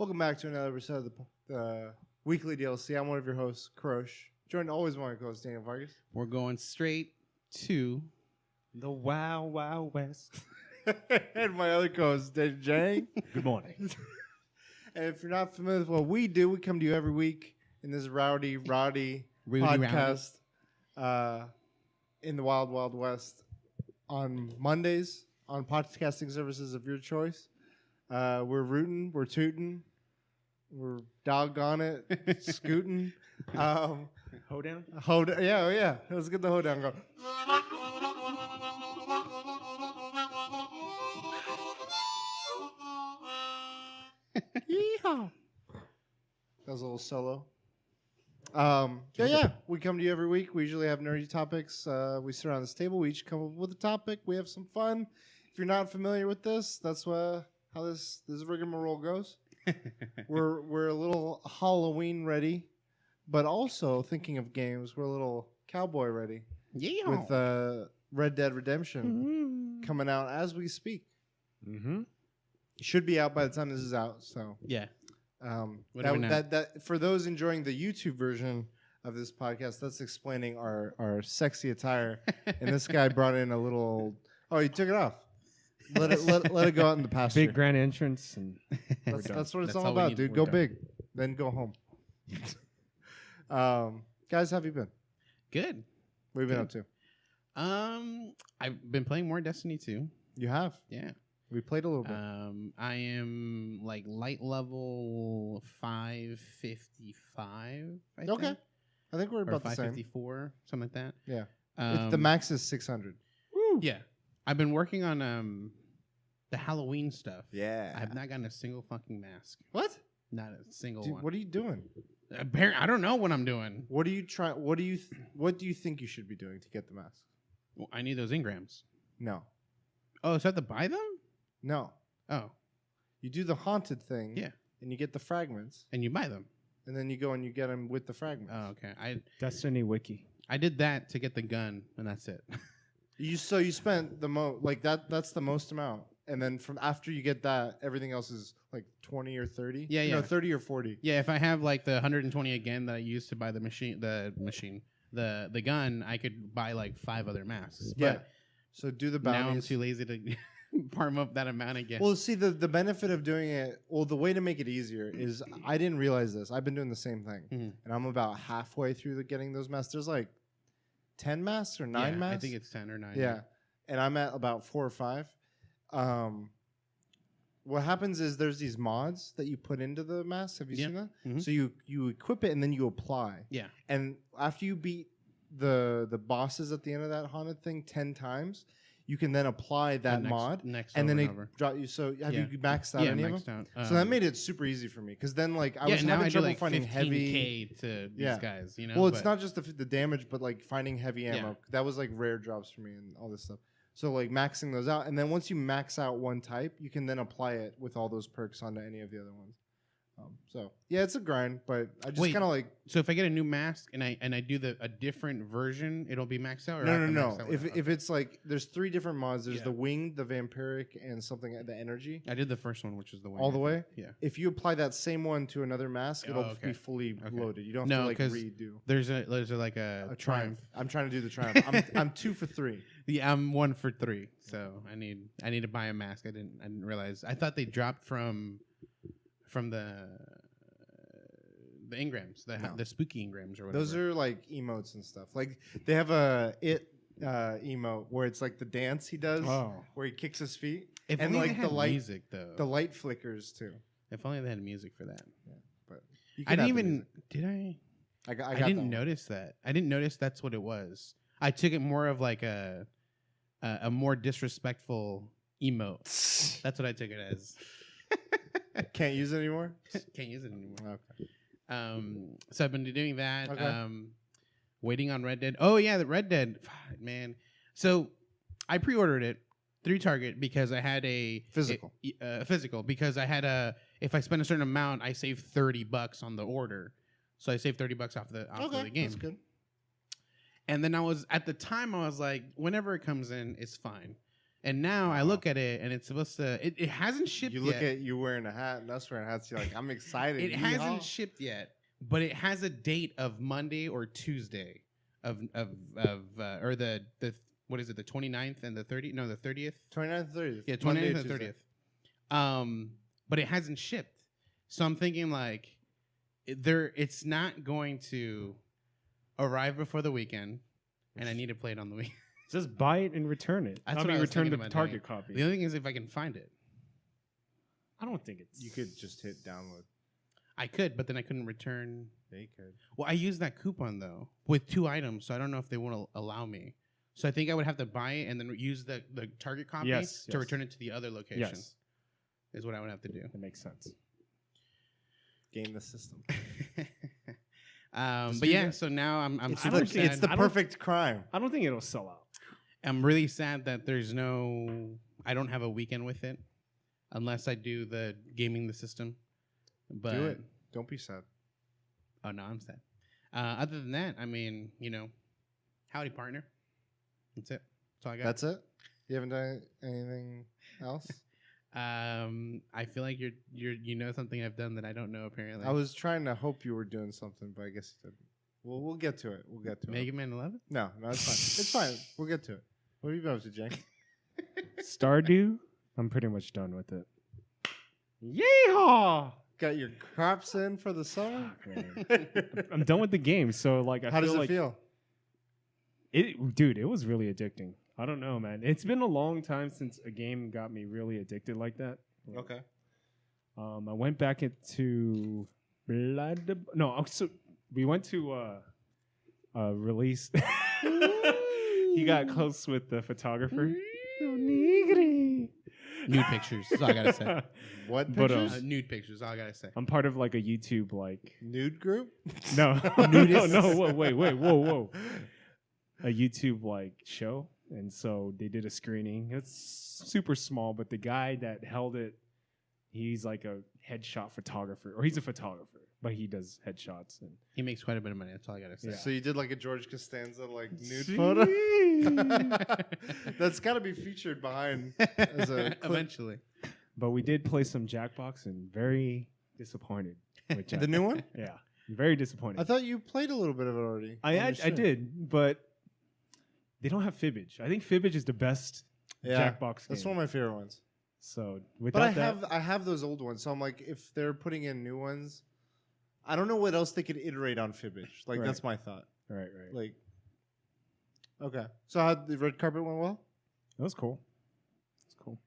Welcome back to another episode of the Weekly DLC. I'm one of your hosts, Krosh. Joined always one of your hosts, Daniel Vargas. We're going straight to the Wild Wild West. And my other co-host, Dave Jang. Good morning. And if you're not familiar with what we do, we come to you every week in this rowdy podcast in the Wild Wild West on Mondays on podcasting services of your choice. We're rooting, we're tooting, we're doggone it, scooting. Hoedown? Yeah. Let's get the hoedown going. Yeehaw. That was a little solo. We come to you every week. We usually have nerdy topics. We sit around this table. We each come up with a topic. We have some fun. If you're not familiar with this, that's how this rigmarole goes. We're a little Halloween ready, but also thinking of games. We're a little cowboy ready. Yeah. With Red Dead Redemption coming out as we speak. Mm-hmm. It should be out by the time this is out. So Yeah. That for those enjoying the YouTube version of this podcast, that's explaining our sexy attire. And this guy brought in a little. Oh, he took it off. Let it go out in the pasture. Big grand entrance. And That's what it's That's all all we about, need. dude. We're Go done. big, then go home. Guys, how have you been? Good. What have you been up to? I've been playing more Destiny 2. You have. Yeah. We played a little bit. I am like light level 555. I Okay. think. I think we're Or about the same. 554, something like that. Yeah. The max is 600. Yeah. I've been working on the Halloween stuff. Yeah. I have not gotten a single fucking mask. What? Not a single Dude, one. what are you doing? I don't know what I'm doing. What do you try? What do you think you should be doing to get the mask? Well, I need those engrams. No. Oh, so I have to buy them? No. Oh, You do the haunted thing. Yeah. And you get the fragments, and you buy them. and then you go and you get them with the fragments. Oh, okay. Destiny Wiki. I did that to get the gun, and that's it. You spent the most like that. That's the most amount, and then from after you get that, everything else is like 20 or 30. Yeah, yeah. No, 30 or 40. Yeah, if I have like the 120 again that I used to buy the gun, I could buy like 5 other masks. Yeah. But So do the now I'm bounties. too lazy to farm up that amount again. Well, see, the benefit of doing it, the way to make it easier is I didn't realize this. I've been doing the same thing, Mhm. and I'm about halfway through getting those masks. There's like 10 masks or 9 Yeah, masks. I think it's 10 or 9. Yeah, and I'm at about 4 or 5. What happens is there's these mods that you put into the mask. Have you Yeah. seen that? Mhm. So you equip it and then you apply. Yeah. And after you beat the bosses at the end of that haunted thing 10 times, you can then apply that mod, next and then over it over. drop you. So have Yeah. you maxed out Yeah, any of maxed them? out. So that made it super easy for me because then like I was now having I do trouble like finding heavy. 15K to these Yeah. guys, you know. Well, it's but- not just the damage, but like finding heavy ammo. Yeah. That was like rare drops for me and all this stuff. So like maxing those out, and then once you max out one type, you can then apply it with all those perks onto any of the other ones. So yeah, it's a grind, but I just Wait. kind of like So if I get a new mask and I do a different version, it'll be maxed out. Or I have to no. max out If without? if it's like there's 3 different mods. There's Yeah. the winged, the vampiric, and something the energy. I did the first one, which is the one. All the way? Yeah. If you apply that same one to another mask, Oh, it'll okay. be fully Okay. loaded. You don't have No, to like 'cause redo. There's like a A triumph. I'm trying to do the triumph. I'm 2 for 3. Yeah, I'm 1 for 3, so I need to buy a mask. I didn't realize. I thought they dropped from the engrams, No. the spooky engrams or whatever. Those are like emotes and stuff. Like they have a emote where it's like the dance he does, where he kicks his feet, if and only like they the had light, music though. the light flickers too. If only they had music for that. But you I can didn't have the even music. did I? I got I that didn't one. notice that. I didn't notice that's what it was. I took it more of like a more disrespectful emote. That's what I took it as. Can't use it anymore. Can't use it anymore. Okay. So I've been doing that. Okay. Waiting on Red Dead. Oh yeah, the Red Dead, fuck, man. So I pre-ordered it through Target because I had a Physical. physical because I had a. If I spend a certain amount, I save $30 on the order. So I saved $30 off the game. That's good. And then at the time I was like, whenever it comes in, it's fine. And now I look at it, and it's supposed to. It hasn't shipped You yet. look at you wearing a hat and us wearing hats. You're like, I'm excited. It Yeehaw. hasn't shipped yet, but it has a date of Monday or Tuesday or the what is it, the 29th and the 30th? No, the 30th. 29th, 30th. Yeah, 29th Monday and or Tuesday. 30th. But it hasn't shipped. So I'm thinking like it's not going to arrive before the weekend, and I need to play it on the weekend. Just buy it and return it. That's what I was return thinking the about Target doing. copy. The only thing is if I can find it. I don't think it's. You could just hit download. I could, but then I couldn't return. Yeah, you could. Well, I used that coupon though with 2 items, so I don't know if they want to allow me. So I think I would have to buy it and then use the Target copy Yes, to yes. return it to the other location. Yes, Is what I would have to do. that makes sense. Game the system. But do yeah, that. so now I'm It's super the, sad. it's the perfect crime. I don't think it'll sell out. I'm really sad that I don't have a weekend with it unless I do the gaming the system. But Do it. Don't be sad. Oh no, I'm sad. Other than that, I mean, howdy partner. That's it. That's all I got. That's it. You haven't done anything else. I feel like you know something I've done that I don't know apparently. I was trying to hope you were doing something, but I guess you didn't. Well, we'll get to it. Mega Man 11. No, it's fine. It's fine. We'll get to it. What have you been up to, Jake? Stardew, I'm pretty much done with it. Yeehaw! Got your crops in for the summer? I'm done with the game, so like I How feel does it like feel? Dude, it was really addicting. I don't know, man. It's been a long time since a game got me really addicted like that. Okay. I went back into so we went to a release. He got close with the photographer. Nude pictures. That's all I gotta say. What But, pictures? Nude pictures. All I gotta say. I'm part of like a YouTube like Nude group? no Nudists? no whoa a YouTube like show, and so they did a screening. It's super small, but the guy that held it, he's like a headshot photographer, or he's a photographer, but he does headshots. And He makes quite a bit of money. That's all I gotta say. Yeah. So you did like a George Costanza like nude See? photo? That's got to be featured behind as a clip. Eventually. But we did play some Jackbox, and very disappointed with The Jackbox. new one? Yeah, very disappointed. I thought you played a little bit of it already. I did, but they don't have Fibbage. I think Fibbage is the best Yeah, Jackbox that's game. one of my favorite ones. So But without that, I have those old ones, so I'm like, if they're putting in new ones, I don't know what else they could iterate on Fibbage. Like Right. that's my thought. right. Like, okay, so how the red carpet went well? That was cool. It's cool.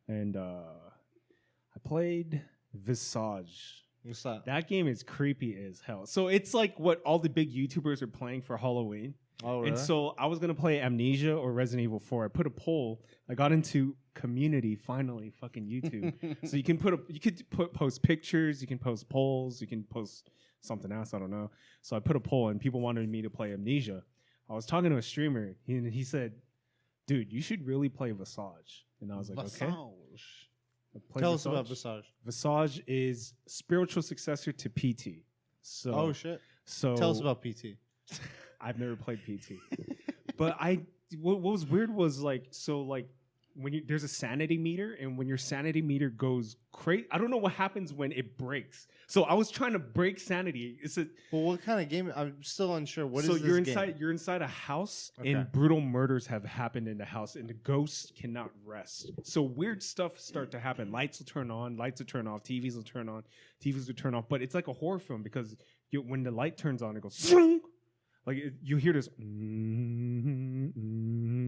And I played Visage. What's that? That game is creepy as hell. So it's like what all the big YouTubers are playing for Halloween. Oh, And so I was gonna play Amnesia or Resident Evil 4. I put a poll. I got into Community finally, fucking YouTube. So you could post pictures, you can post polls, you can post something else. I don't know. So I put a poll, and people wanted me to play Amnesia. I was talking to a streamer, and he said, "Dude, you should really play Visage." And I was like, "Okay." I played Tell us about Visage. Visage is spiritual successor to PT. So Oh shit! so Tell us about PT. I've never played PT, but what was weird was like when there's a sanity meter, and when your sanity meter goes crazy, I don't know what happens when it breaks. So I was trying to break sanity. Well, what kind of game? I'm still unsure. What is so this you're game? inside you're inside a house, Okay. and brutal murders have happened in the house, and the ghosts cannot rest. So weird stuff start to happen. Lights will turn on, lights will turn off, TVs will turn on, TVs will turn off. But it's like a horror film because when the light turns on, it goes like you hear this.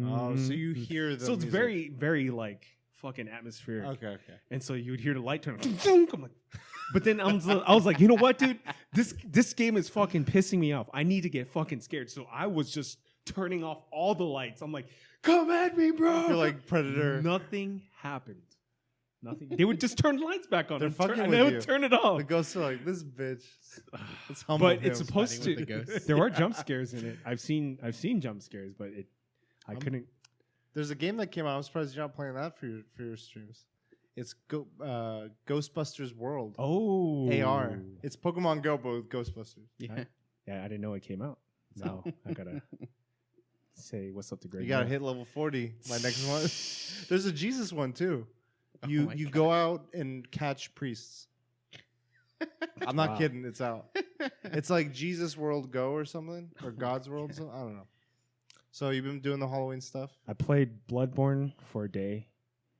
Oh, so you hear the So it's music. very, very like fucking atmospheric. Okay. And so you would hear the light turn on. I'm like, but then I was like, you know what, dude? This game is fucking pissing me off. I need to get fucking scared. So I was just turning off all the lights. I'm like, come at me, bro. You're like Predator. Nothing happened. Nothing. They would just turn the lights back on. They're fucking and with they would you. turn it off. The ghosts are like, this bitch. Let's humble But him. it's supposed fighting to. with the ghosts. There are jump scares in it. I've seen jump scares, but I couldn't. There's a game that came out. I'm surprised you're not playing that for your streams. It's Ghostbusters World. Oh, AR. It's Pokemon Go, but with Ghostbusters. Yeah. Yeah, I didn't know it came out. Now I gotta say what's up to Greg. You gotta Miller. hit level 40. My next one. There's a Jesus one too. Oh You my you God. go out and catch priests. I'm not Wow. kidding. It's out. It's like Jesus World Go or something, or God's World. I don't know. So you've been doing the Halloween stuff. I played Bloodborne for a day,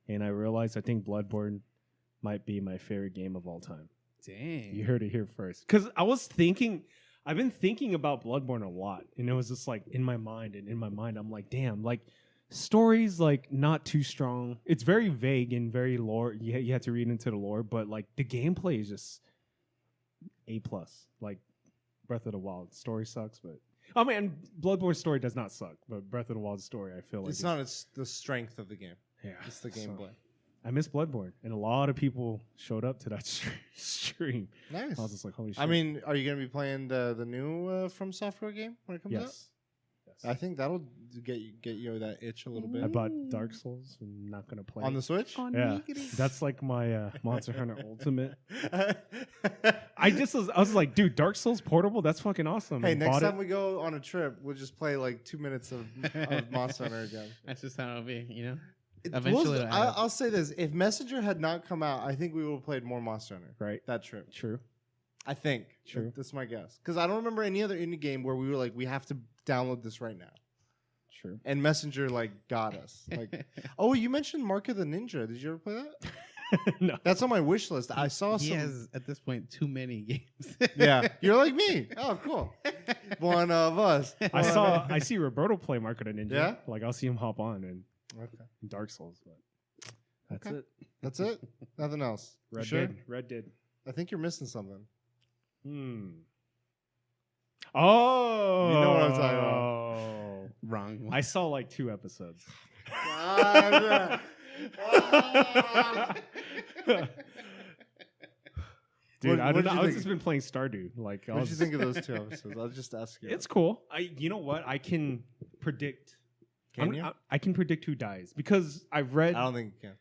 and I realized I think Bloodborne might be my favorite game of all time. Dang. You heard it here first. Because I've been thinking about Bloodborne a lot, and it was just like in my mind, and in my mind, I'm like, damn, like stories like not too strong. It's very vague and very lore. You have to read into the lore, but like the gameplay is just A+. Like Breath of the Wild story sucks, but I mean, Bloodborne story does not suck, but Breath of the Wild story, I feel like It's not the strength of the game. Yeah, It's the so- gameplay. I miss Bloodborne, and a lot of people showed up to that stream. Nice. I was just like, holy shit. I mean, are you gonna be playing the new From Software game when it comes out? yes. I think that'll get you that itch a little bit. I bought Dark Souls. I'm not gonna play On the it. Switch. Yeah, that's like my Monster Hunter Ultimate. I was like, dude, Dark Souls portable. That's fucking awesome. Hey, I next bought time it. we go on a trip, we'll just play like 2 minutes of Monster Hunter again. That's just how it'll be, you know? It Eventually was- it'll happen. I'll say this: if Messenger had not come out, I think we would have played more Monster Hunter Right. that trip. True. I think. True. That's my guess. Because I don't remember any other indie game where we were like, we have to download this right now. True. And Messenger like got us. Like, oh, you mentioned Mark of the Ninja. Did you ever play that? No. That's on my wish list. I saw He some. has, at this point, too many games. Yeah, you're like me. Oh, cool. One of us. I see Roberto play Mark of the Ninja. Yeah? Like I'll see him hop on and Okay. in Dark Souls, but that's Okay. it. That's it. Nothing else. You Red sure? Dead. Red Dead. I think you're missing something. Oh. You know what I'm talking about. Wrong one. I saw like 2 episodes. Dude, What- I what don't did know. you I've think? just been playing Stardew. Like, What did you think of those 2 episodes? I'll just ask you. It's cool. You know what? I can predict. Can you? I can predict who dies because I've read. I don't think you can.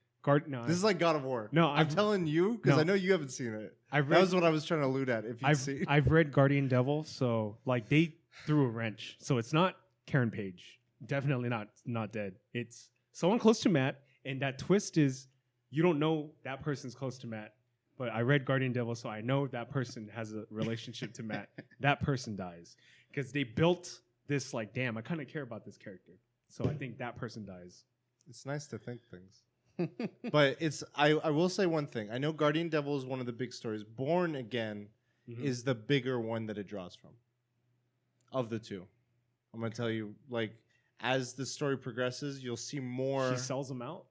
No, This is like God of War. No, I'm I've- telling you because No. I know you haven't seen it. I've That read. was what I was trying to allude at. If you see, I've read Guardian Devil, so like they threw a wrench. So it's not Karen Page. Definitely not dead. It's someone close to Matt, and that twist is you don't know that person's close to Matt. But I read Guardian Devil, so I know that person has a relationship to Matt. That person dies because they built this like, damn, I kind of care about this character. So I think that person dies. it's nice to think things. But it's I will say one thing. I know Guardian Devil is one of the big stories. Born Again is the bigger one that it draws from. Of the 2. I'm gonna tell you, like, as the story progresses, you'll see more. She sells them out.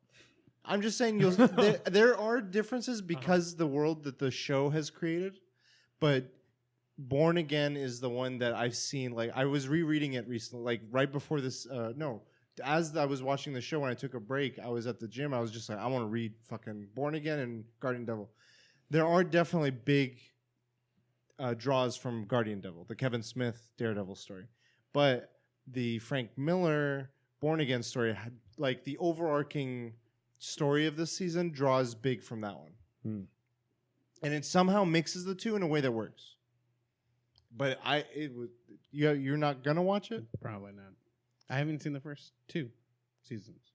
I'm just saying there are differences because the world that the show has created, but Born Again is the one that I've seen. Like, I was rereading it recently, like right before this. As I was watching the show when I took a break, I was at the gym. I was just like, I want to read fucking Born Again and Guardian Devil. There are definitely big draws from Guardian Devil, the Kevin Smith Daredevil story, but the Frank Miller Born Again story had like the overarching story of this season draws big from that one, and it somehow mixes the 2 in a way that works. But you're not gonna watch it. Probably not. I haven't seen the first 2 seasons.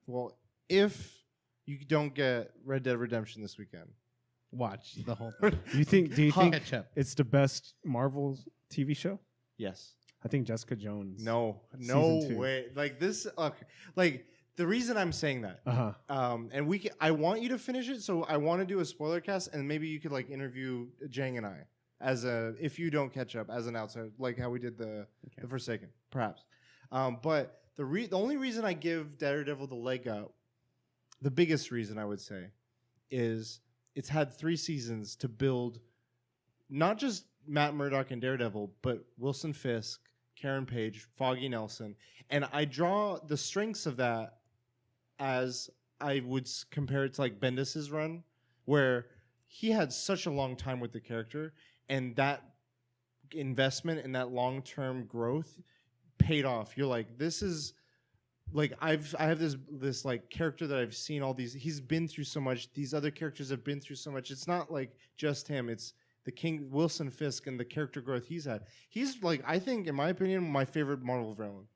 Well, if you don't get Red Dead Redemption this weekend, Watch the whole thing. Do you think Catch up. it's the best Marvel TV show? yes. I think Jessica Jones. No Season 2. way. Like this, like the reason I'm saying that, and I want you to finish it, so I want to do a spoiler cast, and maybe you could like interview Jang and I if you don't catch up as an outsider, like how we did the Forsaken, perhaps. But the only reason I give Daredevil the leg up, the biggest reason I would say, is it's had 3 seasons to build not just Matt Murdock and Daredevil, but Wilson Fisk, Karen Page, Foggy Nelson. And I draw the strengths of that as I would compare it to like Bendis's run, where he had such a long time with the character, and that investment and that long-term growth paid off. You're like, this is like I have this like character that I've seen all these. He's been through so much. These other characters have been through so much. It's not like just him. It's the King Wilson Fisk and the character growth he's had. He's like, I think, in my opinion, my favorite Marvel villain.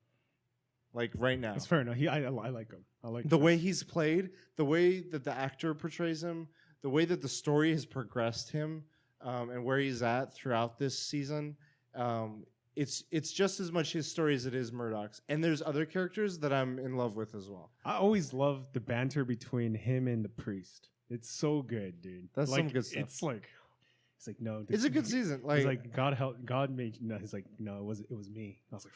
like right now. That's fair enough. I like him. I like The Chris. way he's played, the way that the actor portrays him, the way that the story has progressed him, and where he's at throughout this season. It's just as much his story as it is Murdoch's. And there's other characters that I'm in love with as well. I always love the banter between him and the priest. It's so good, dude. That's like, some good stuff. It's like no. It's a good season. It's like God made. No, he's like no. It was me. I was like,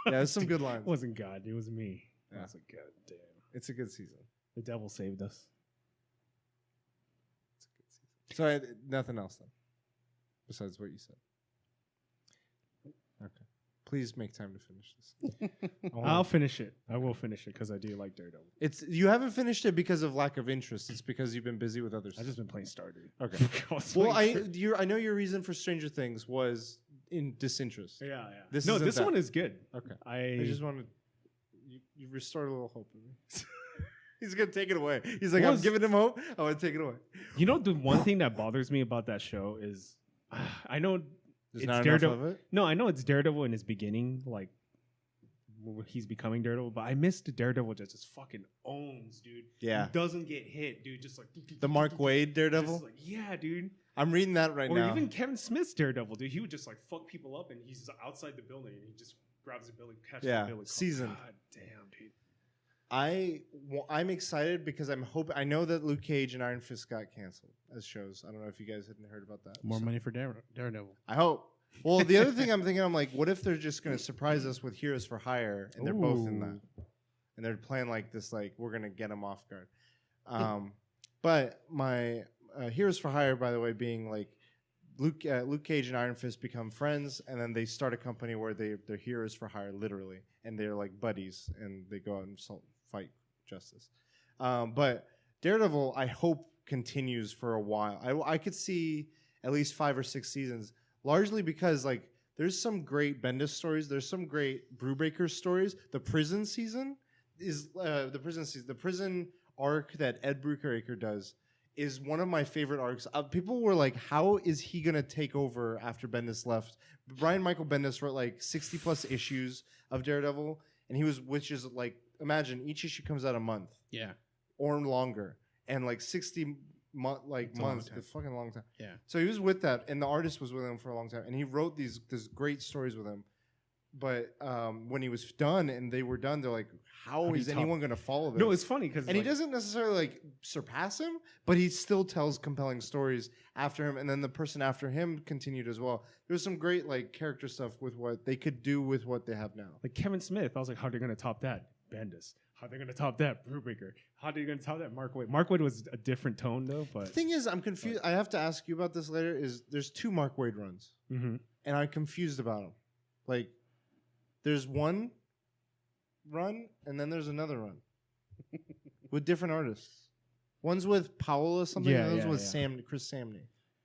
yeah, it's some good lines. It wasn't God. It was me. Yeah. I was like, God damn. It's a good season. The devil saved us. It's a good season. So nothing else then, besides what you said. Okay. Please make time to finish this. I'll finish it. I will finish it because I do like Daredevil. You haven't finished it because of lack of interest. It's because you've been busy with other stuff. I've just been playing Stardew. Okay. Well, I know your reason for Stranger Things was in disinterest. Yeah. This one is good. Okay. I just wanted you restored a little hope in me. He's gonna take it away. He's like, I'm giving him hope. I want to take it away. You know, the one thing that bothers me about that show is, I know There's it's not Daredevil. enough of it. No, I know it's Daredevil in his beginning, like when he's becoming Daredevil. But I missed Daredevil just fucking owns, dude. Yeah. He doesn't get hit, dude. Just like The Mark Waid Daredevil. Just like, yeah, dude. I'm reading that right Or now. even Kevin Smith's Daredevil, dude. He would just like fuck people up, and he's outside the building, and he just grabs the building, catches the building. Seasoned. God damn, dude. I'm excited because I'm hoping. I know that Luke Cage and Iron Fist got canceled as shows. I don't know if you guys hadn't heard about that. More money for Daredevil. I hope. Well, the other thing I'm thinking, I'm like, what if they're just going to surprise us with Heroes for Hire, and they're both in that, and they're playing like this, like we're going to get them off guard. But my Heroes for Hire, by the way, being like Luke Cage and Iron Fist become friends, and then they start a company where they're heroes for hire, literally, and they're like buddies, and they go out and fight justice. But Daredevil, I hope, continues for a while. I could see at least 5 or 6 seasons, largely because like there's some great Bendis stories, there's some great Brubaker stories. The prison season is the prison arc that Ed Brubaker does is one of my favorite arcs. People were like, how is he going to take over after Bendis left? Brian Michael Bendis wrote like 60 plus issues of Daredevil, and which is like, imagine each issue comes out a month. Yeah. Or longer. And like 60 months. It's a fucking long time. Yeah. So he was with that, and the artist was with him for a long time, and he wrote these great stories with him. But when he was done and they were done, they're like, how is anyone going to follow this? No, it's funny because he doesn't necessarily like surpass him, but he still tells compelling stories after him, and then the person after him continued as well. There was some great like character stuff with what they could do with what they have now. Like Kevin Smith, I was like, how are they going to top that? Bendis. How are they going to top that? Brubaker. How are they going to top that? Mark Waid. Mark Waid was a different tone though. But the thing is, I'm confused. I have to ask you about this later. There's 2 Mark Waid runs, and I'm confused about them. Like, there's one run, and then there's another run with different artists. One's with Paola something, and one's with Chris Samney.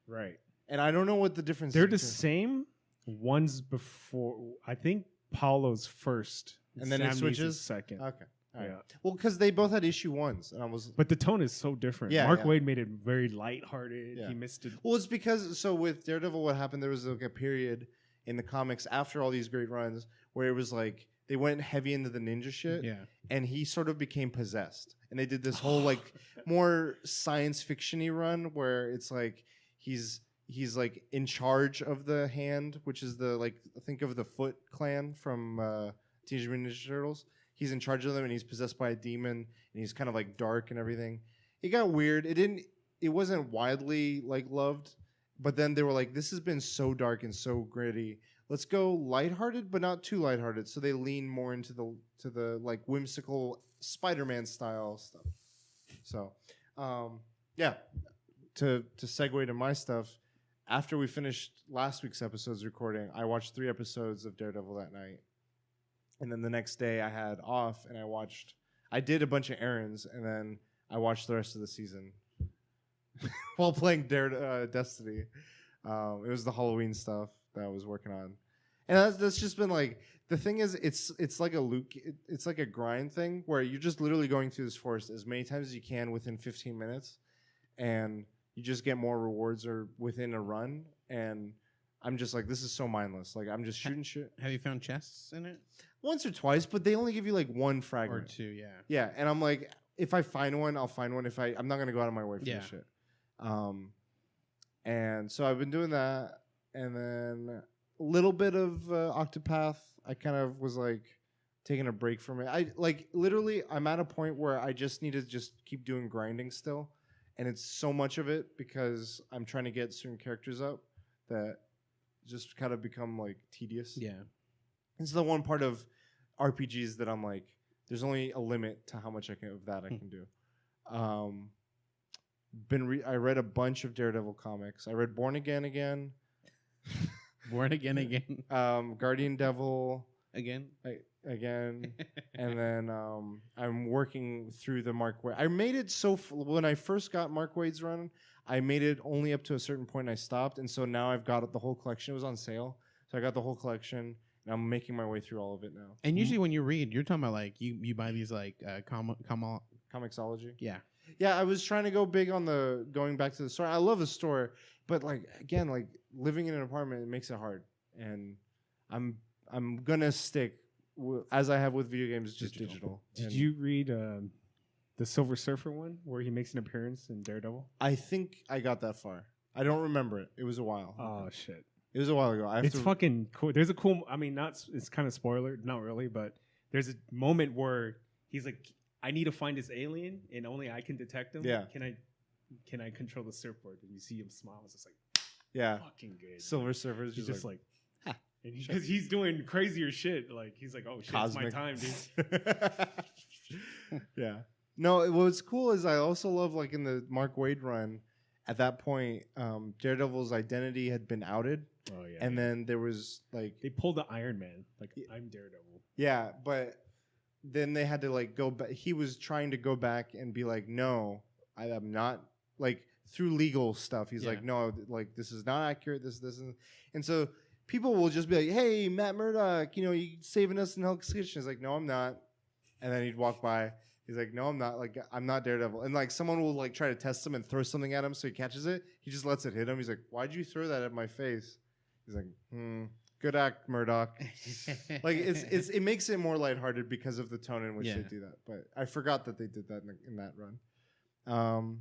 Right. And I don't know what the difference They're is. the same. One's before, I think Paolo's first. And then it Samney's switches? second. Okay. All right. Yeah. Well, because they both had issue 1s, and I was. But the tone is so different. Yeah, Mark yeah. Waid made it very lighthearted. Yeah. He missed it. Well, it's because with Daredevil, what happened? There was like a period in the comics after all these great runs where it was like they went heavy into the ninja shit, Yeah. and he sort of became possessed. And they did this whole like more science fiction-y run where it's like he's like in charge of the Hand, which is the like think of the Foot Clan from Teenage Mutant Ninja Turtles. He's in charge of them, and he's possessed by a demon, and he's kind of like dark and everything. It got weird. It wasn't widely like loved, but then they were like, this has been so dark and so gritty. Let's go lighthearted, but not too lighthearted. So they lean more into the like whimsical Spider-Man style stuff. So, yeah. To segue to my stuff, after we finished last week's episode's recording, I watched 3 episodes of Daredevil that night. And then the next day I had off, and I did a bunch of errands, and then I watched the rest of the season while playing Destiny. It was the Halloween stuff that I was working on. And that's just been like, the thing is, it's like it's like a grind thing where you're just literally going through this forest as many times as you can within 15 minutes, and you just get more rewards or within a run. And I'm just like, this is so mindless. Like, I'm just shooting shit. Have you found chests in it? once or twice, but they only give you like one Or fragment. 2, yeah. Yeah, and I'm like, if I find one, I'll find one. I'm not gonna go out of my way for Yeah. this shit. And so I've been doing that, and then a little bit of Octopath. I kind of was like taking a break from it. I like literally, I'm at a point where I just need to just keep doing grinding still, and it's so much of it because I'm trying to get certain characters up that just kind of become like tedious. Yeah. It's the one part of RPGs that I'm like, there's only a limit to how much I can do. I read a bunch of Daredevil comics. I read Born Again, Born Again. Guardian Devil Again. again, and then I'm working through the Mark Waid. I made it when I first got Mark Waid's run, I made it only up to a certain point. I stopped, and so now I've got the whole collection. It was on sale, so I got the whole collection. And I'm making my way through all of it now. And usually when you read, you're talking about like you buy these like Comixology. Yeah. Yeah, I was trying to go big on going back to the store. I love the store, but like again, like living in an apartment, it makes it hard. And I'm gonna stick as I have with video games, just digital. Did you read the Silver Surfer one where he makes an appearance in Daredevil? I think I got that far. I don't remember it. It was a while. Oh shit. It was a while ago. It's fucking cool. There's a cool. I mean, it's kind of spoiler, not really, but there's a moment where he's like, "I need to find this alien, and only I can detect him. Yeah. Can I control the surfboard?" And you see him smile. It's just like, yeah, fucking good. Silver Surfer is He's just like, ha. and because he's doing crazier shit. Like he's like, "Oh shit, Cosmic. it's my time, dude." Yeah. No, what's cool is I also love like in the Mark Waid run. At that point, Daredevil's identity had been outed. Oh yeah. And then there was like they pulled the Iron Man. Like I'm Daredevil. yeah, but then they had to like go back. He was trying to go back and be like, no, I am not like through legal stuff. He's like, no, like this is not accurate. This and so people will just be like, hey, Matt Murdock, you saving us in Hell's Kitchen. He's like, no, I'm not. And then he'd walk by. He's like, no, I'm not. Like, I'm not Daredevil. And like, someone will like try to test him and throw something at him, so he catches it. He just lets it hit him. He's like, why'd you throw that at my face? He's like, good act, Murdoch. Like, it makes it more lighthearted because of the tone in which they do that. But I forgot that they did that in that run.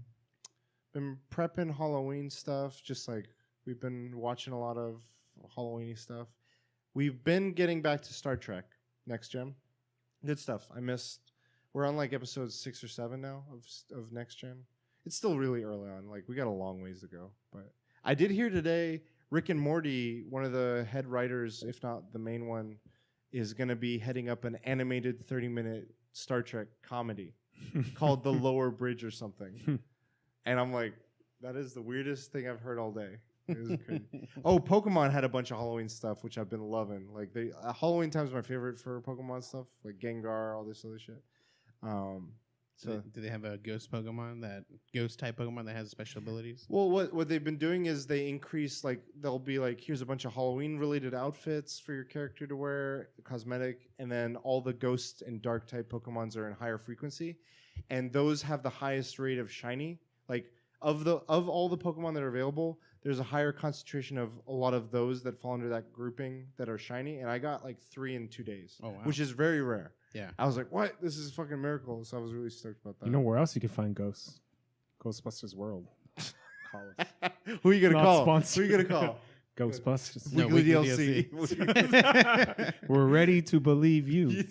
Been prepping Halloween stuff. Just like we've been watching a lot of Halloweeny stuff. We've been getting back to Star Trek Next Gen. Good stuff. We're on like episode 6 or 7 now of Next Gen. It's still really early on. Like we got a long ways to go. But I did hear today Rick and Morty, one of the head writers, if not the main one, is going to be heading up an animated 30-minute Star Trek comedy called The Lower Bridge or something. And I'm like, that is the weirdest thing I've heard all day. It was crazy. Oh, Pokemon had a bunch of Halloween stuff, which I've been loving. Like Halloween time's my favorite for Pokemon stuff, like Gengar, all this other shit. So do they have a ghost type Pokemon that has special abilities? Well, what they've been doing is they increase, like they'll be like, here's a bunch of Halloween related outfits for your character to wear, cosmetic, and then all the ghost and dark type Pokemons are in higher frequency, and those have the highest rate of shiny. Like of all the Pokemon that are available, there's a higher concentration of a lot of those that fall under that grouping that are shiny, and I got like 3 in 2 days, which is very rare. Yeah. I was like, what? This is a fucking miracle. So I was really stoked about that. You know where else you can find ghosts? Ghostbusters World. Call us. Who are you going to call? Sponsored. Who are you going to call? Ghostbusters. No, Weekly Weekly DLC. We're ready to believe you.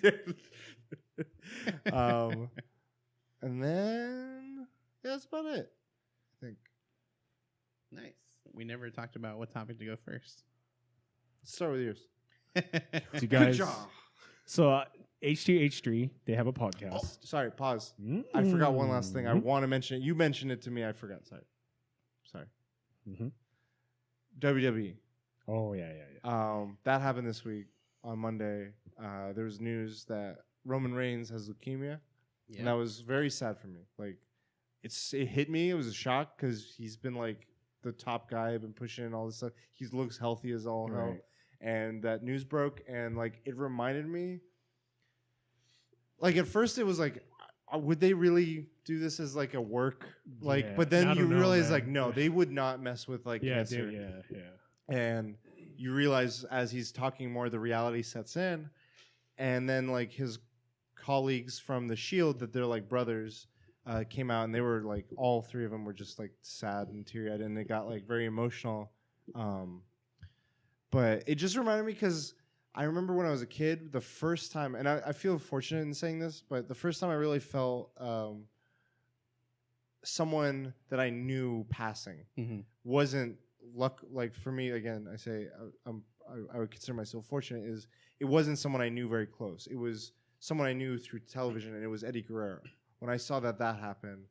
And then, yeah, that's about it, I think. Nice. We never talked about what topic to go first. Let's start with yours. You guys, Good job. So H2H3, they have a podcast. Oh, sorry, pause. I forgot one last thing. I want to mention it. You mentioned it to me. I forgot. Sorry. Mm-hmm. WWE. Oh, yeah. That happened this week on Monday. There was news that Roman Reigns has leukemia. Yeah. And that was very sad for me. Like, it hit me. It was a shock because he's been like the top guy. I've been pushing and all this stuff. He looks healthy as all hell. Right. And that news broke, and like it reminded me. Like at first, it was like, would they really do this as like a work? Like, Yeah. but then I you don't know, realize man. like, no, they would not mess with like cancer. Yeah. And you realize as he's talking more, the reality sets in. and then like his colleagues from the Shield that they're like brothers came out, and they were like all three of them were just like sad and teary-eyed, and it got like very emotional. But it just reminded me because I remember when I was a kid, the first time, and I feel fortunate in saying this, but the first time I really felt someone that I knew passing wasn't luck. Like for me, again, I say I would consider myself fortunate. Is it wasn't someone I knew very close. It was someone I knew through television, and it was Eddie Guerrero. When I saw that happen,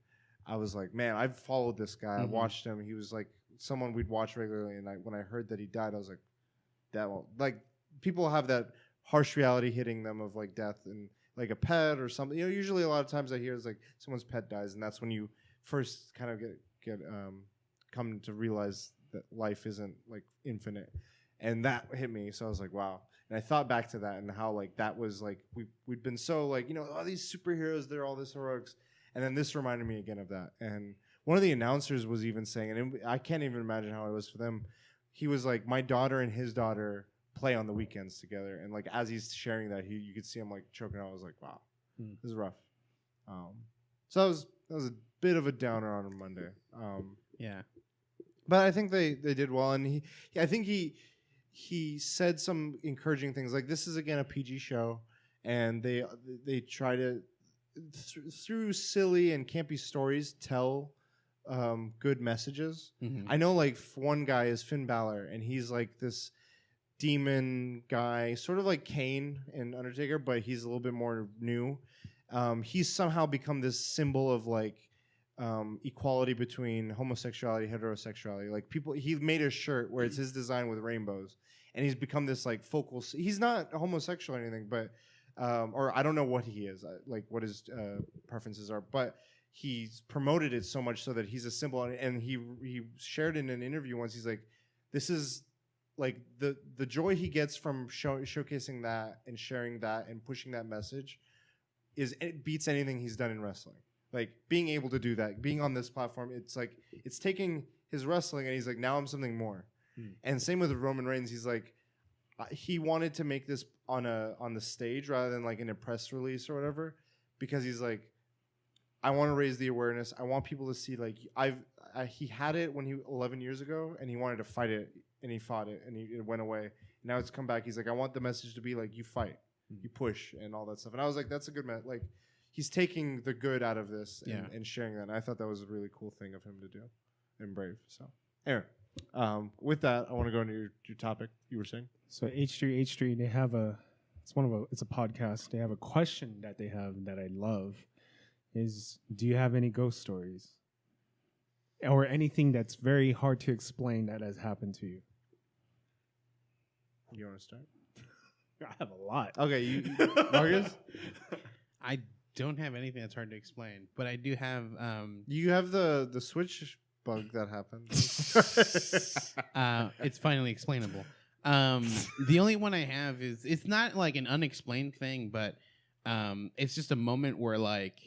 I was like, man, I've followed this guy. I watched him. He was like someone we'd watch regularly, and when I heard that he died, I was like, that won't, like people have that harsh reality hitting them of like death and like a pet or something. You know, usually a lot of times I hear it's like someone's pet dies, and that's when you first kind of get come to realize that life isn't like infinite, and that hit me. So I was like, wow. And I thought back to that and how like that was like we'd been so like, you know, oh, these superheroes, they're all this heroics, and then this reminded me again of that. And one of the announcers was even saying, and I can't even imagine how it was for them. He was like, my daughter and his daughter play on the weekends together, and like as he's sharing that, you could see him like choking out. I was like, wow, this is rough. So that was a bit of a downer on a Monday. Yeah, but I think they did well, and I think he said some encouraging things. Like this is again a PG show, and they try to through silly and campy stories tell good messages. I know like one guy is Finn Balor, and he's like this demon guy, sort of like Kane and Undertaker, but he's a little bit more new. He's somehow become this symbol of like equality between homosexuality, heterosexuality. Like people, he made a shirt where it's his design with rainbows, and he's become this like focal. He's not homosexual or anything, but or I don't know what he is, like what his preferences are, but he's promoted it so much so that he's a symbol. And he shared in an interview once. He's like, this is like the joy he gets from showcasing that and sharing that and pushing that message it beats anything he's done in wrestling. Like being able to do that, being on this platform, it's like it's taking his wrestling and he's like, now I'm something more. And same with Roman Reigns. He's like, he wanted to make this on the stage rather than like in a press release or whatever, because he's like, I want to raise the awareness. I want people to see like he had it when 11 years ago, and he wanted to fight it, and he fought it, and it went away. Now it's come back. He's like, I want the message to be like, you fight, you push, and all that stuff. And I was like, that's a good like. He's taking the good out of this and sharing that. And I thought that was a really cool thing of him to do, and brave. So, anyway, with that, I want to go into your topic you were saying. So H3, they have it's a podcast. They have a question that they have that I love. Is do you have any ghost stories or anything that's very hard to explain that has happened to you? You want to start? I have a lot. Okay, you Marcus? I don't have anything that's hard to explain, but I do have. You have the Switch bug that happened. It's finally explainable. The only one I have is it's not like an unexplained thing, but it's just a moment where like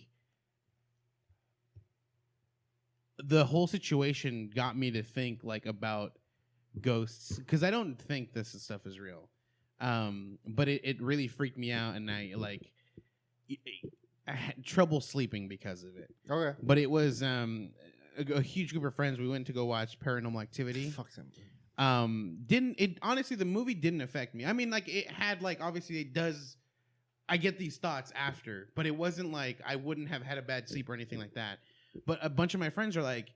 the whole situation got me to think like about ghosts, because I don't think this stuff is real. But it really freaked me out, and I had trouble sleeping because of it. Okay. But it was a huge group of friends. We went to go watch Paranormal Activity. Fuck them. Honestly, the movie didn't affect me. I mean, like it had like, obviously it does. I get these thoughts after, but it wasn't like I wouldn't have had a bad sleep or anything like that. But a bunch of my friends are like,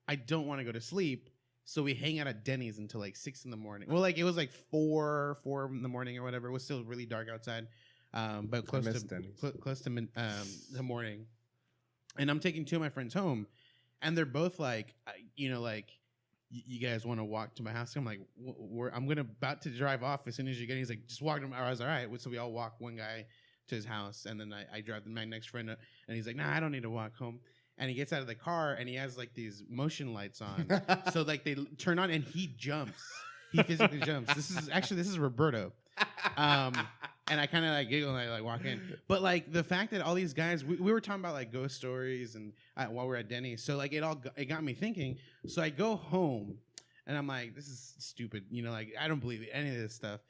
I don't want to go to sleep. So we hang out at Denny's until like 6 a.m. Well, like it was like 4 a.m. or whatever. It was still really dark outside. But close to the morning. And I'm taking two of my friends home, and they're both like, you guys want to walk to my house? I'm like, I'm about to drive off as soon as you get. He's like, just walk to my. I was all right. So we all walk one guy to his house, and then I drive my next friend, and he's like, nah, I don't need to walk home. And he gets out of the car, and he has like these motion lights on, so like they turn on, and he jumps. He physically jumps. This is Roberto. And I kind of like giggle and I like walk in. But like the fact that all these guys, we were talking about like ghost stories and while we were at Denny's. So like it got me thinking. So I go home and I'm like, this is stupid. Like I don't believe any of this stuff.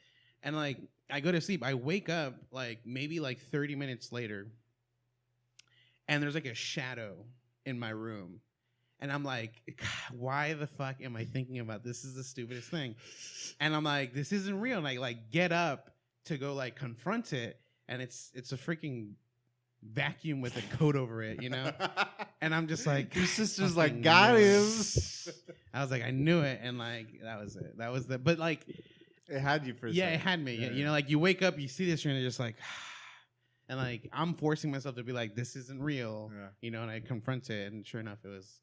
And like I go to sleep, I wake up like maybe like 30 minutes later, and there's like a shadow in my room. And I'm like, God, why the fuck am I thinking about this? This is the stupidest thing. And I'm like, this isn't real. And I like get up to go like confront it, and it's a freaking vacuum with a coat over it, you know? And I'm just like, your sister's fucking like, got knew him. it. I was like, I knew it, and like that was it. That was the. But like, It had you for a yeah, second. it had me. Yeah. You know, like you wake up, you see this, and you're just like, and like I'm forcing myself to be like, this isn't real, Yeah. you know. And I confront it, and sure enough, it was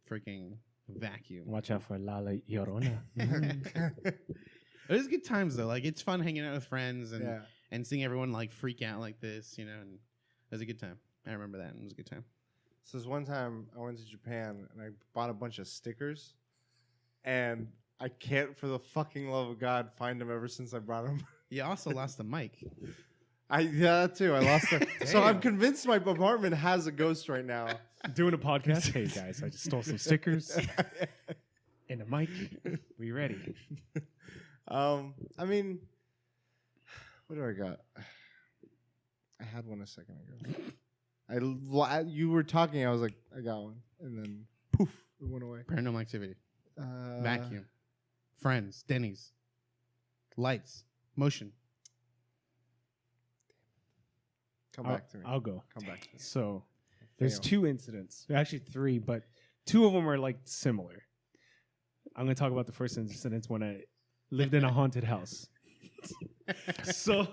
freaking vacuum. Watch out for Lala Llorona. It was good times though. Like it's fun hanging out with friends and Yeah. and seeing everyone like freak out like this, you know. And it was a good time. I remember that. And it was a good time. So this one time I went to Japan and I bought a bunch of stickers, and I can't for the fucking love of God find them ever since I brought them. You also lost the mic. Yeah, that too. I lost them. So I'm Damn. convinced my apartment has a ghost right now. Doing a podcast. Hey guys, I just stole some stickers and a mic. We ready? I mean, what do I got? I had one a second ago. You were talking. I was like, I got one, and then poof, it went away. Paranormal activity. Vacuum. Friends. Denny's. Lights. Motion. Come back to me. I'll go. Come back to me. So there's Fail. 2 incidents. Actually 3, but 2 of them are like similar. I'm gonna talk about the first incident when I lived in a haunted house. So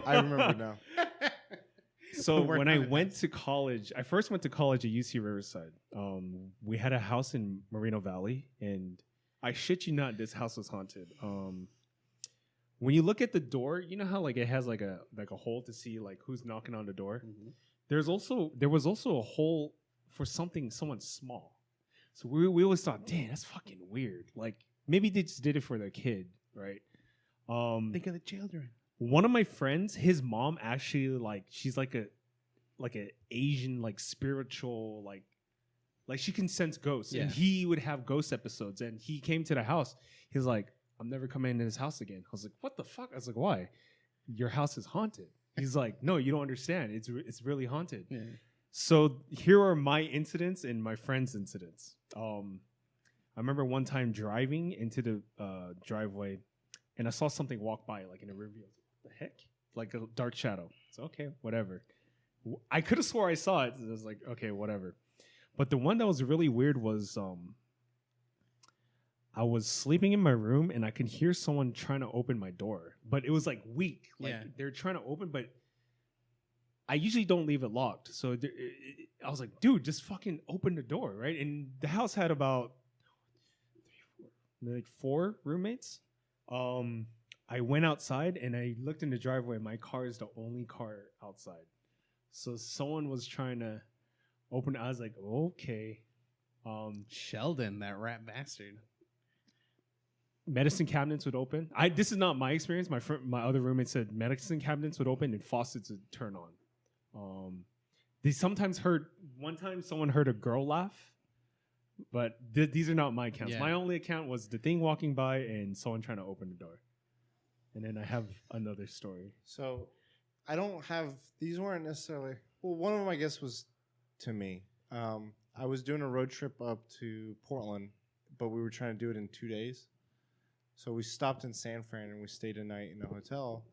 I remember now. So We're when I haunted went to college, I first went to college at UC Riverside. We had a house in Moreno Valley, and I shit you not, this house was haunted. When you look at the door, you know how like it has like a hole to see like who's knocking on the door. Mhm. There was also a hole for someone small. So we always thought, damn, that's fucking weird. Like maybe they just did it for their kid, right? Think of the children. One of my friends, his mom actually like she's like a Asian like spiritual like she can sense ghosts, and Yeah. he would have ghost episodes. And he came to the house. He's like, I'm never coming into this house again. I was like, what the fuck? I was like, why? Your house is haunted. He's like, no, you don't understand. It's really haunted. Yeah. So here are my incidents and my friend's incidents. I remember one time driving into the driveway, and I saw something walk by, like in a rear view. What the heck? Like a dark shadow. So okay, whatever. I could have swore I saw it. I was like, okay, whatever. But the one that was really weird was I was sleeping in my room and I could hear someone trying to open my door, but it was like weak. Like Yeah. they're trying to open, but I usually don't leave it locked. So I was like, dude, just fucking open the door, right? And the house had about 4 roommates. I went outside and I looked in the driveway. My car is the only car outside. So someone was trying to open it. I was like, okay. Sheldon, that rat bastard. Medicine cabinets would open. This is not my experience. My other roommate said medicine cabinets would open and faucets would turn on. They sometimes heard. One time, someone heard a girl laugh, but these are not my accounts. Yeah. My only account was the thing walking by and someone trying to open the door. And then I have another story. So I don't have, these weren't necessarily, well, one of them I guess was to me. I was doing a road trip up to Portland, but we were trying to do it in 2 days. So we stopped in San Fran and we stayed a night in a hotel.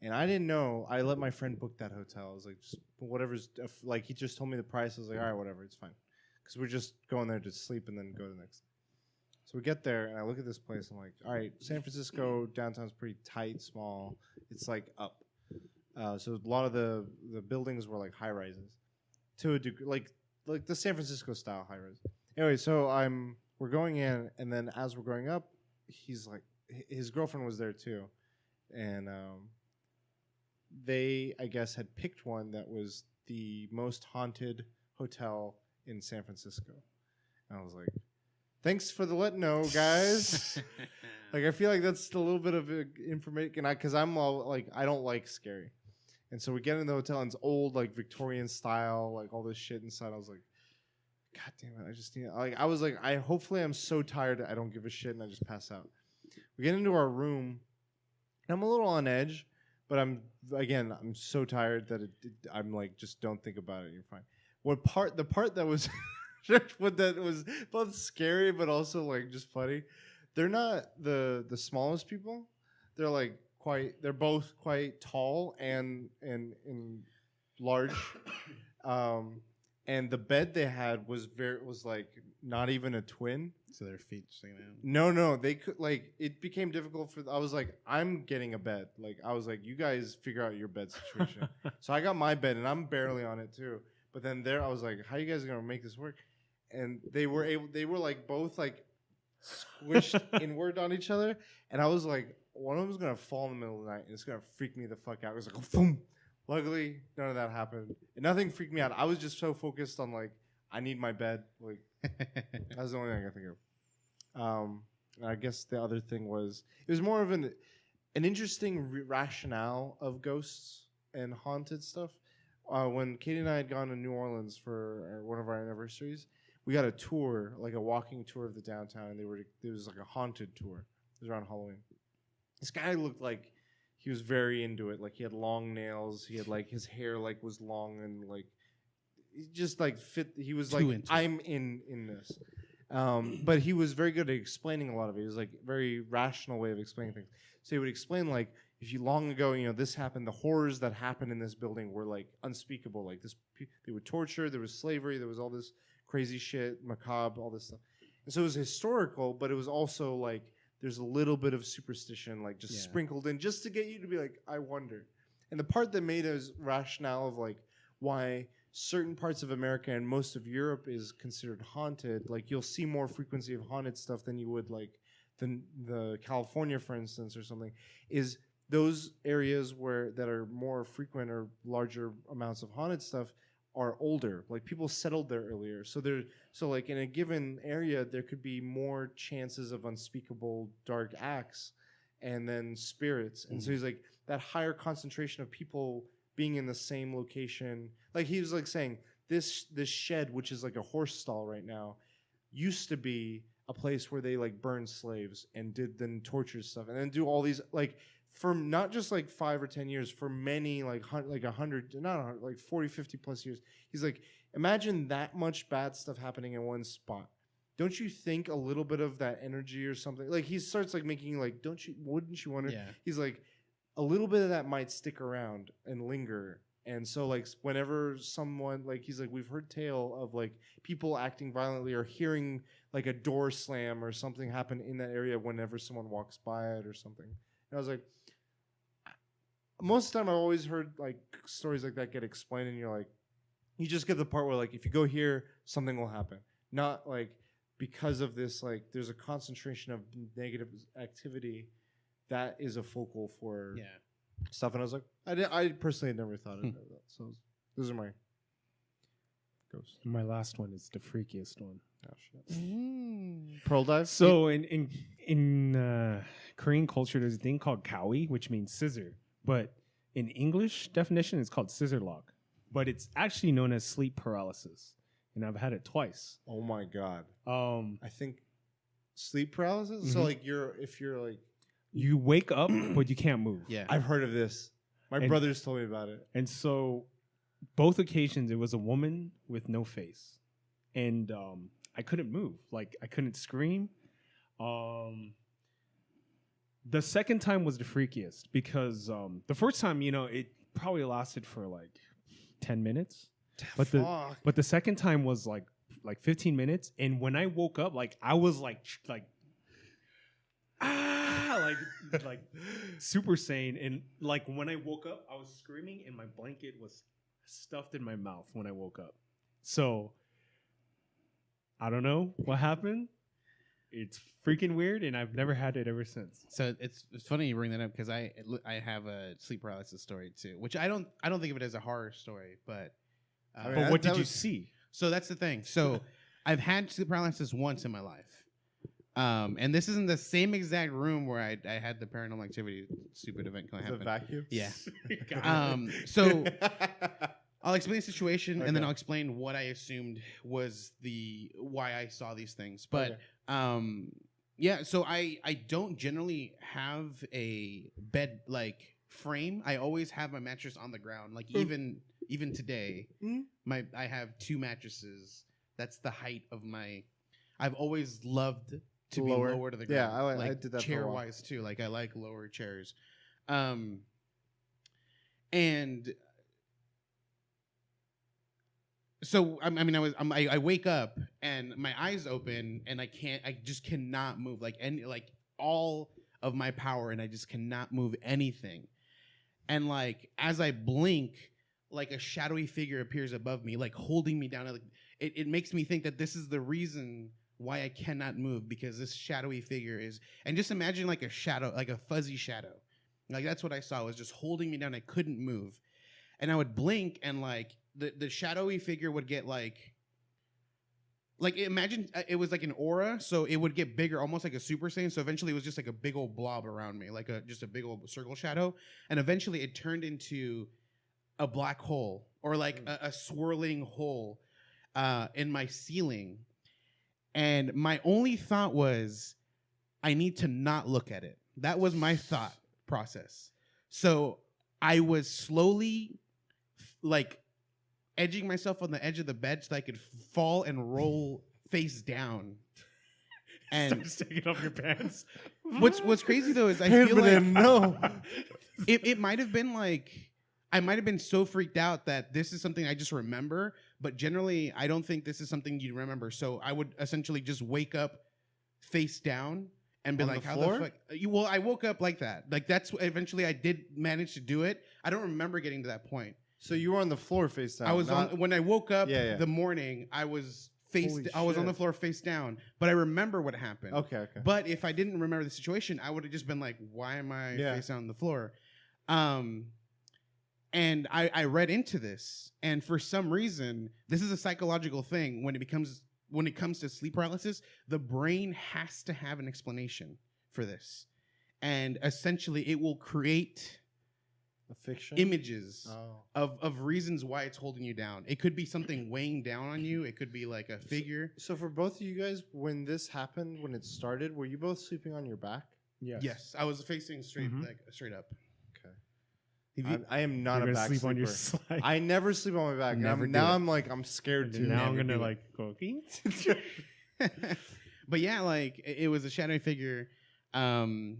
And I didn't know, I let my friend book that hotel. I was like, just whatever's, like he just told me the price. I was like, all right, whatever, it's fine. Because we're just going there to sleep and then go to the next. So we get there and I look at this place. I'm like, all right, San Francisco downtown's pretty tight, small. It's like up. So a lot of the buildings were like high rises, to a degree, like the San Francisco style high rise. Anyway, so we're going in, and then as we're going up, he's like, his girlfriend was there too, and they I guess had picked one that was the most haunted hotel in San Francisco. And I was like, thanks for the let know, guys. Like I feel like that's a little bit of information, because I'm all like, I don't like scary. And so we get in the hotel and it's old, like Victorian style, like all this shit inside. I was like, God damn it, I just need, like, I was like, hopefully I'm so tired I don't give a shit and I just pass out. We get into our room I'm a little on edge, but I'm so tired that I'm like, just don't think about it. You're fine. The part that was that was both scary but also like just funny. They're not the smallest people. They're like they're both quite tall and large. And the bed they had was like not even a twin. So their feet sticking out. No, they could like it became difficult for. I was like, I'm getting a bed. Like I was like, you guys figure out your bed situation. So I got my bed and I'm barely on it too. But then I was like, how you guys gonna make this work? And they were like both like squished inward on each other, and I was like, one of them was gonna fall in the middle of the night and it's gonna freak me the fuck out. It was like, boom. Luckily, none of that happened. And nothing freaked me out. I was just so focused on like, I need my bed. Like that's the only thing I can think of. I guess the other thing was it was more of an interesting rationale of ghosts and haunted stuff. When Katie and I had gone to New Orleans for one of our anniversaries, we got a tour, like a walking tour of the downtown, and there was like a haunted tour. It was around Halloween. This guy looked like he was very into it. Like he had long nails. He had like his hair like was long and like he just like fit. He was like, I'm in this. But he was very good at explaining a lot of it. He was like very rational way of explaining things. So he would explain like, if you long ago, this happened, the horrors that happened in this building were like unspeakable. Like they would torture, there was slavery, there was all this crazy shit, macabre, all this stuff. And so it was historical, but it was also like, there's a little bit of superstition, like just sprinkled in just to get you to be like, I wonder. And the part that made us rationale of like why certain parts of America and most of Europe is considered haunted, like you'll see more frequency of haunted stuff than you would like the California, for instance, or something, is those areas that are more frequent or larger amounts of haunted stuff are older. Like people settled there earlier. So like in a given area, there could be more chances of unspeakable dark acts and then spirits. And so he's like that higher concentration of people being in the same location. Like he was like saying this shed, which is like a horse stall right now, used to be a place where they like burned slaves and did then torture stuff and then do all these like for not just like 5 or 10 years, for many like 100, not 100, like 40, 50 plus years. He's like, imagine that much bad stuff happening in one spot. Don't you think a little bit of that energy or something? Like he starts like making like, wouldn't you wonder? Yeah. He's like, a little bit of that might stick around and linger. And so like whenever someone like, he's like, we've heard tale of like people acting violently or hearing like a door slam or something happen in that area whenever someone walks by it or something. And I was like, most of the time I've always heard like stories like that get explained and you're like, you just get the part where like, if you go here, something will happen. Not like because of this, like there's a concentration of negative activity that is a focal for stuff. And I was like, I personally had never thought of that. So those are my ghosts. My last one is the freakiest one. Oh shit! Pearl dive. So in Korean culture, there's a thing called kawi, which means scissor. But in English definition, it's called scissor lock. But it's actually known as sleep paralysis, and I've had it twice. Oh my god! I think sleep paralysis. Mm-hmm. So like if you're like you wake up but you can't move. Yeah, I've heard of this. My brothers told me about it. And so, both occasions, it was a woman with no face, and I couldn't move. Like I couldn't scream. The second time was the freakiest because the first time, it probably lasted for like 10 minutes. But the second time was like 15 minutes. And when I woke up, like I was like super sane. And like when I woke up, I was screaming and my blanket was stuffed in my mouth when I woke up. So I don't know what happened. It's freaking weird, and I've never had it ever since. So it's funny you bring that up because I have a sleep paralysis story too, which I don't think of it as a horror story, but but what did you see? So that's the thing. So I've had sleep paralysis once in my life, and this isn't the same exact room where I had the paranormal activity stupid event happen. The vacuum. Yeah. So I'll explain the situation and then I'll explain what I assumed was why I saw these things. But Yeah, so I don't generally have a bed like frame. I always have my mattress on the ground. Like even today, I have 2 mattresses. That's the height of my. I've always loved to be lower to the ground. Yeah, I did that chair for a while. wise too. Like I like lower chairs, and so I wake up and my eyes open and I just cannot move like all of my power and I just cannot move anything. And like as I blink, like a shadowy figure appears above me, like holding me down. Like it makes me think that this is the reason why I cannot move, because this shadowy figure is. And just imagine like a shadow, like a fuzzy shadow. Like that's what I saw, was just holding me down. I couldn't move, and I would blink and like the shadowy figure would get like imagine it was like an aura, so it would get bigger, almost like a Super Saiyan. So eventually it was just like a big old blob around me, like just a big old circle shadow, and eventually it turned into a black hole, or like a swirling hole in my ceiling. And my only thought was, I need to not look at it. That was my thought process. So I was slowly like edging myself on the edge of the bed so I could fall and roll face down. And start taking off your pants. What's crazy though is I feel like no. it might have been like I might have been so freaked out that this is something I just remember, but generally I don't think this is something you remember. So I would essentially just wake up face down and be On like, the how floor? the fuck? Well, I woke up like that. Like that's eventually I did manage to do it. I don't remember getting to that point. So you were on the floor face down. I was when I woke up Yeah. the morning, I was Holy I was on the shit. floor face down, but I remember what happened. Okay. But if I didn't remember the situation, I would have just been like, why am I face down on the floor? And I read into this, and for some reason, this is a psychological thing. When it comes to sleep paralysis, the brain has to have an explanation for this, and essentially, it will create A fiction? images Oh. of reasons why it's holding you down. It could be something weighing down on you. It could be like a figure. So for both of you guys, when this happened, when it started, were you both sleeping on your back? Yes, I was facing straight up. Okay. Have you- I am not You're a gonna back sleep sleeper. on your side. I never sleep on my back. And Never do now it. I'm like, I'm scared to. now I'm never gonna do it. like go. But yeah, like it was a shadowy figure, and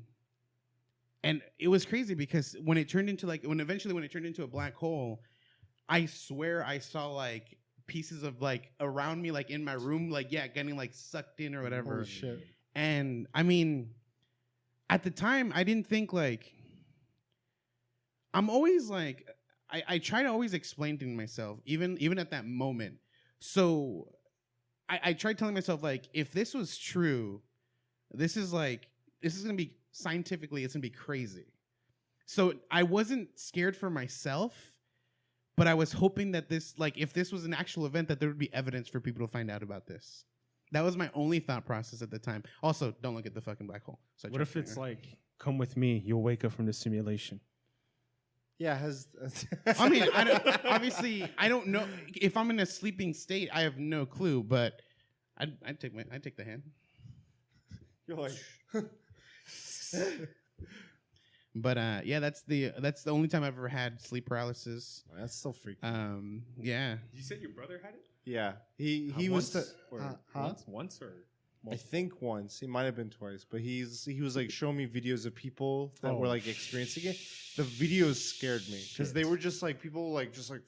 it was crazy because when it turned into when it turned into a black hole, I swear I saw like pieces of like around me, like in my room, like getting like sucked in or whatever. Holy shit. And I mean, at the time, I didn't think like. I'm always like, I try to always explain to myself, even at that moment. So I tried telling myself, like, if this was true, this is gonna be scientifically, it's gonna be crazy. So I wasn't scared for myself, but I was hoping that this, like, if this was an actual event, that there would be evidence for people to find out about this. That was my only thought process at the time. Also, don't look at the fucking black hole. So What if it's like, come with me, you'll wake up from the simulation? Yeah, I mean, obviously, I don't know if I'm in a sleeping state. I have no clue, but I'd take the hand. You're like, But yeah, that's the only time I've ever had sleep paralysis. that's still freaky. Yeah. You said your brother had it? Yeah, he was once or I think once. He might have been twice, but he was like showing me videos of people that were like experiencing it. The videos scared me because they were just like people like just like.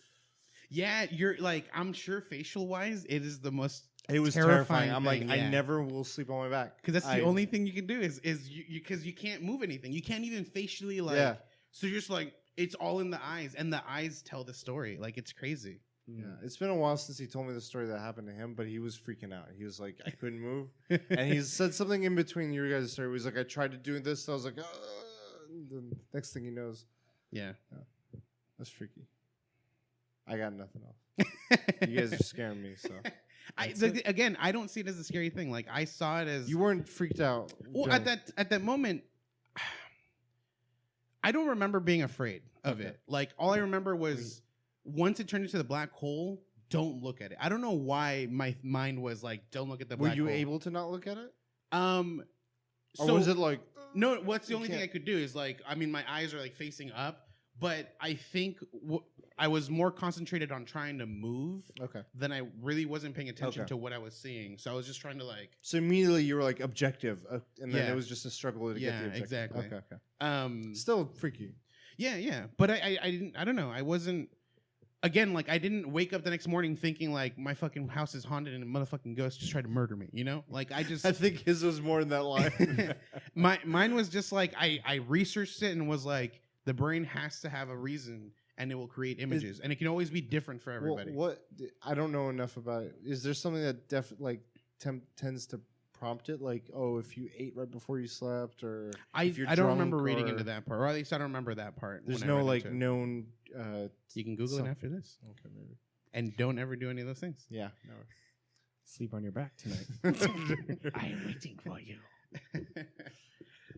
Yeah, you're like, I'm sure facial wise, it is the most. It was terrifying terrifying. I'm thing, like, yeah. I never will sleep on my back Because that's the only thing you can do is you because you can't move anything. You can't even facially like. Yeah. So you're just like, it's all in the eyes, and the eyes tell the story. Like, it's crazy. Yeah, it's been a while since he told me the story that happened to him, but he was freaking out. He was like, I couldn't move, and he said something in between your guys' story. He was like, I tried to do this. I was like, the next thing he knows, Yeah. that's freaky. I got nothing else. You guys are scaring me. So Again, I don't see it as a scary thing. Like, I saw it as you weren't freaked out. well at that moment. I don't remember being afraid of it. Like, all I remember was once it turned into the black hole, don't look at it. I don't know why my mind was like, don't look at the black hole. Were you able to not look at it? Or was it like... No, what's the You only thing can't- I could do is like, I mean, my eyes are like facing up, but I think I was more concentrated on trying to move Okay. than I really wasn't paying attention Okay. to what I was seeing. So I was just trying to like, So immediately you were like objective, and then Yeah. it was just a struggle to get Yeah, the objective. exactly. Okay. Still freaky. yeah. But I don't know. I wasn't, again, like I didn't wake up the next morning thinking like my fucking house is haunted and a motherfucking ghost just tried to murder me, you know? Like I just, I think his was more in that line. mine was just like, I researched it and was like, the brain has to have a reason and it will create images, and it can always be different for everybody. What I don't know enough about it. Is there something that tends to prompt it? Like, oh, if you ate right before you slept, or if you're I don't drunk, remember reading or into that part, or at least I don't remember that part. There's when I no read like into it. known. You can Google some- it after this, Okay, maybe. and don't ever do any of those things. Yeah. Sleep on your back tonight. No. I am waiting for you.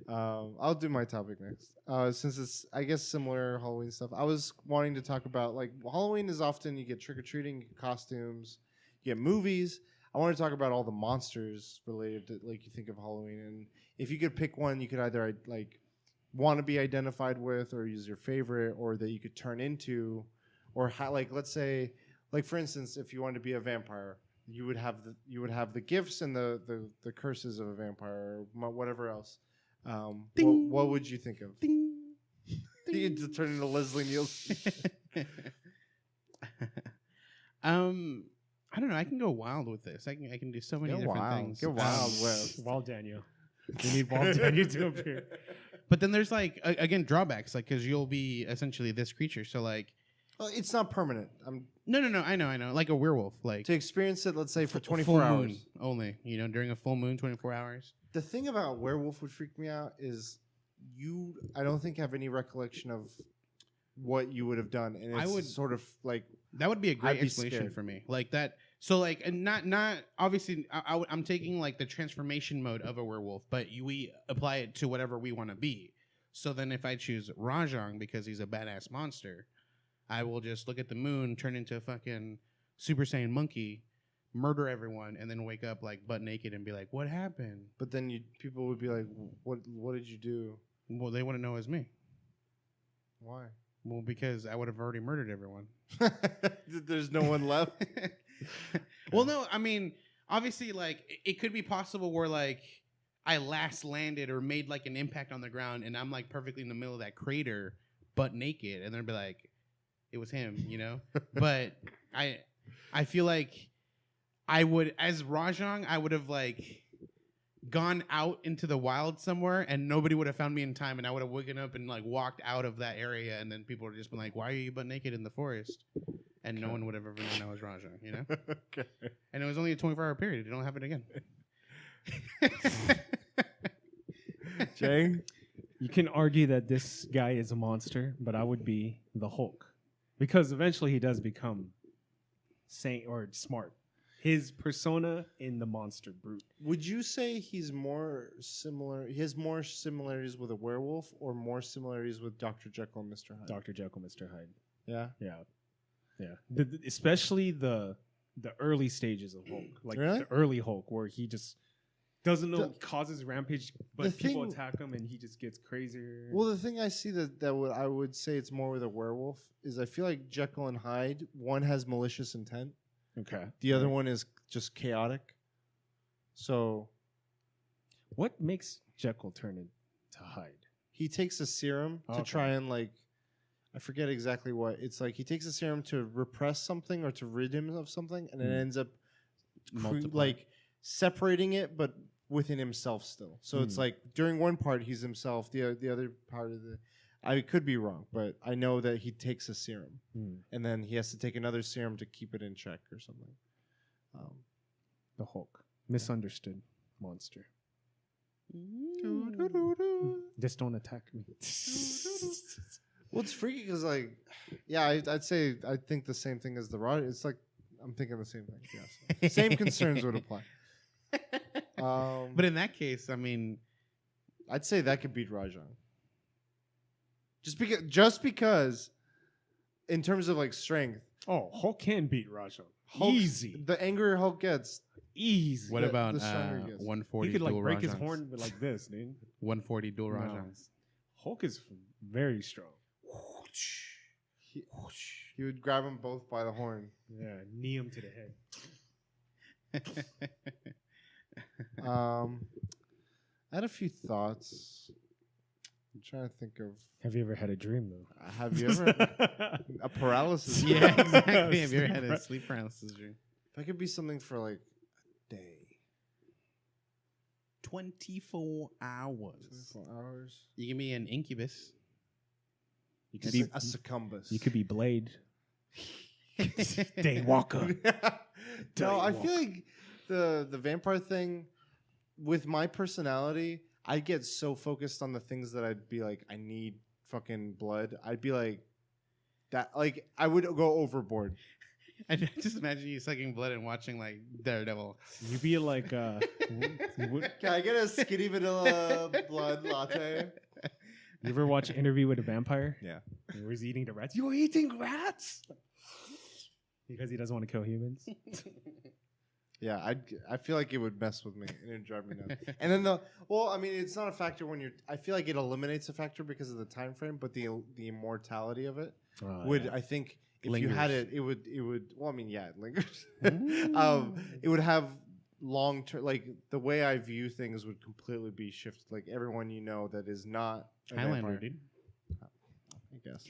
I'll do my topic next. Since it's, I guess, similar Halloween stuff. I was wanting to talk about, like, Halloween is often you get trick-or-treating, costumes, you get movies. I want to talk about all the monsters related to, like, you think of Halloween. And if you could pick one you could either, like, want to be identified with, or use your favorite, or that you could turn into, or like, let's say, like, for instance, if you wanted to be a vampire, you would have the gifts and the curses of a vampire, or whatever else. What would you think of? Ding. You get to turn into Leslie Nielsen. I don't know. I can go wild with this. I can do so many Get different wild. things. Get wild west. Wild Daniel. We need Wild Daniel to appear. But then there's like again drawbacks, like because you'll be essentially this creature. So like, Well, it's not permanent. no. I know. Like a werewolf, like To experience it, let's say for full 24 hours. moon only. You know, during a full moon, 24 hours. The thing about werewolf would freak me out is I don't think have any recollection of what you would have done, and I it's would- sort of like That would be a great I'd be explanation scared. for me. Like that. So like, and not obviously. I'm taking like the transformation mode of a werewolf, but we apply it to whatever we want to be. So then, if I choose Rajang because he's a badass monster, I will just look at the moon, turn into a fucking Super Saiyan monkey, murder everyone, and then wake up like butt naked and be like, "What happened?" But then people would be like, "What did you do? Well, they wouldn't know it was me. Why?" Well, because I would have already murdered everyone. There's no one left. Well, no, I mean, obviously, like it could be possible where like I last landed or made like an impact on the ground, and I'm like perfectly in the middle of that crater, butt naked, and they'd be like, "It was him," you know. But I feel like I would, as Rajang, I would have like gone out into the wild somewhere, and nobody would have found me in time, and I would have woken up and like walked out of that area, and then people would have just been like, "Why are you butt naked in the forest?" And no one would have ever known I was Rajang, you know. Okay. And it was only a 24-hour period. It don't happen again. Jay? You can argue that this guy is a monster, but I would be the Hulk. Because eventually he does become sane or smart. His persona in the monster brute. Would you say he's more similar? He has more similarities with a werewolf, or more similarities with Dr. Jekyll and Mr. Hyde? Dr. Jekyll, Mr. Hyde. Yeah. Yeah. Yeah. Especially the early stages of Hulk. Like Really? the early Hulk where he just doesn't know, The- causes rampage, the but people thing- attack him and he just gets crazier. Well, the thing I see I would say it's more with a werewolf is I feel like Jekyll and Hyde, one has malicious intent, okay. the other one is just chaotic. So What makes Jekyll turn into Hyde? he takes a serum to Okay. try and like, I forget exactly what. It's like he takes a serum to repress something or to rid him of something, and it ends up Multiplying. like separating it, but within himself still. So it's like during one part he's himself, the other part of the. I could be wrong, but I know that he takes a serum, and then he has to take another serum to keep it in check or something. The Hulk. Misunderstood monster. Just don't attack me. Well, it's freaky because, like, yeah, I'd say I think the same thing as the Rod. It's like I'm thinking the same thing. Yeah, so same concerns would apply. But in that case, I mean, I'd say that could beat Rajang. Just because, in terms of like strength, Oh, Hulk can beat Raja. Hulk's- Easy. The angrier Hulk gets, Easy. What about the stronger he gets. 140 He could like dual break his Rajans? horn with like this, dude. 140 dual No. Rajans. Hulk is very strong. He would grab them both by the horn. Yeah, knee him to the head. I had a few thoughts. I'm trying to think of. Have you ever had a dream though? Have you ever a paralysis? Yeah, exactly. Have you ever had a sleep paralysis dream? If I could be something for like a day, 24 hours. 24 hours. You give me an incubus. You could Be be a succumbus. you could be Blade. Daywalker. No, I feel like the vampire thing, with my personality, I get so focused on the things that I'd be like, I need fucking blood. I'd be like that. Like I would go overboard. I just imagine you sucking blood and watching like Daredevil. You'd be like Can I get a skinny vanilla blood latte? You ever watch Interview with a Vampire? Yeah. Where he's eating the rats. You're eating rats? Because he doesn't want to kill humans. Yeah, I feel like it would mess with me and it'd drive me nuts. And then it's not a factor when you're. I feel like it eliminates a factor because of the time frame, but the immortality of it would. Yeah. I think if Lingers. you had it, it would. Well, I mean, yeah, it lingers. It would have long term. Like the way I view things would completely be shifted. Like everyone you know that is not a Highlander, vampire, dude. I guess.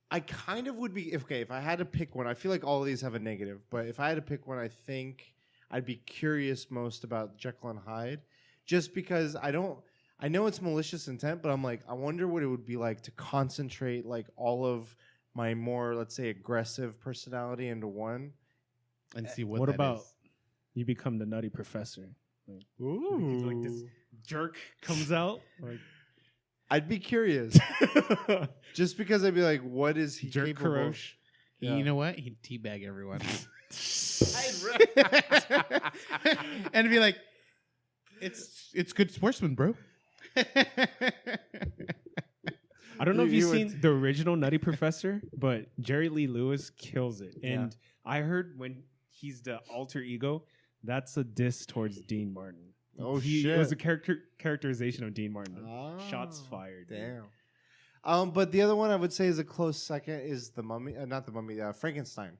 I kind of would be if I had to pick one. I feel like all of these have a negative, but if I had to pick one, I think I'd be curious most about Jekyll and Hyde, just because I know it's malicious intent, but I'm like, I wonder what it would be like to concentrate like all of my more, let's say, aggressive personality into one. And see what What that about is. you become the Nutty Professor? Ooh, Like this jerk comes out. Like I'd be curious, just because I'd be like, what is he Jerk capable of? Karosh. Yeah. You know what? He'd teabag everyone. I'd And be like, it's good sportsman, bro. I don't know if You you've would- seen the original Nutty Professor, but Jerry Lee Lewis kills it. Yeah. And I heard when he's the alter ego, that's a diss towards Dean Martin. Oh, It was a shit. characterization of Dean Martin. Shots Oh, fired. dude. Damn. But the other one I would say is a close second is the Mummy, not the Mummy, Frankenstein.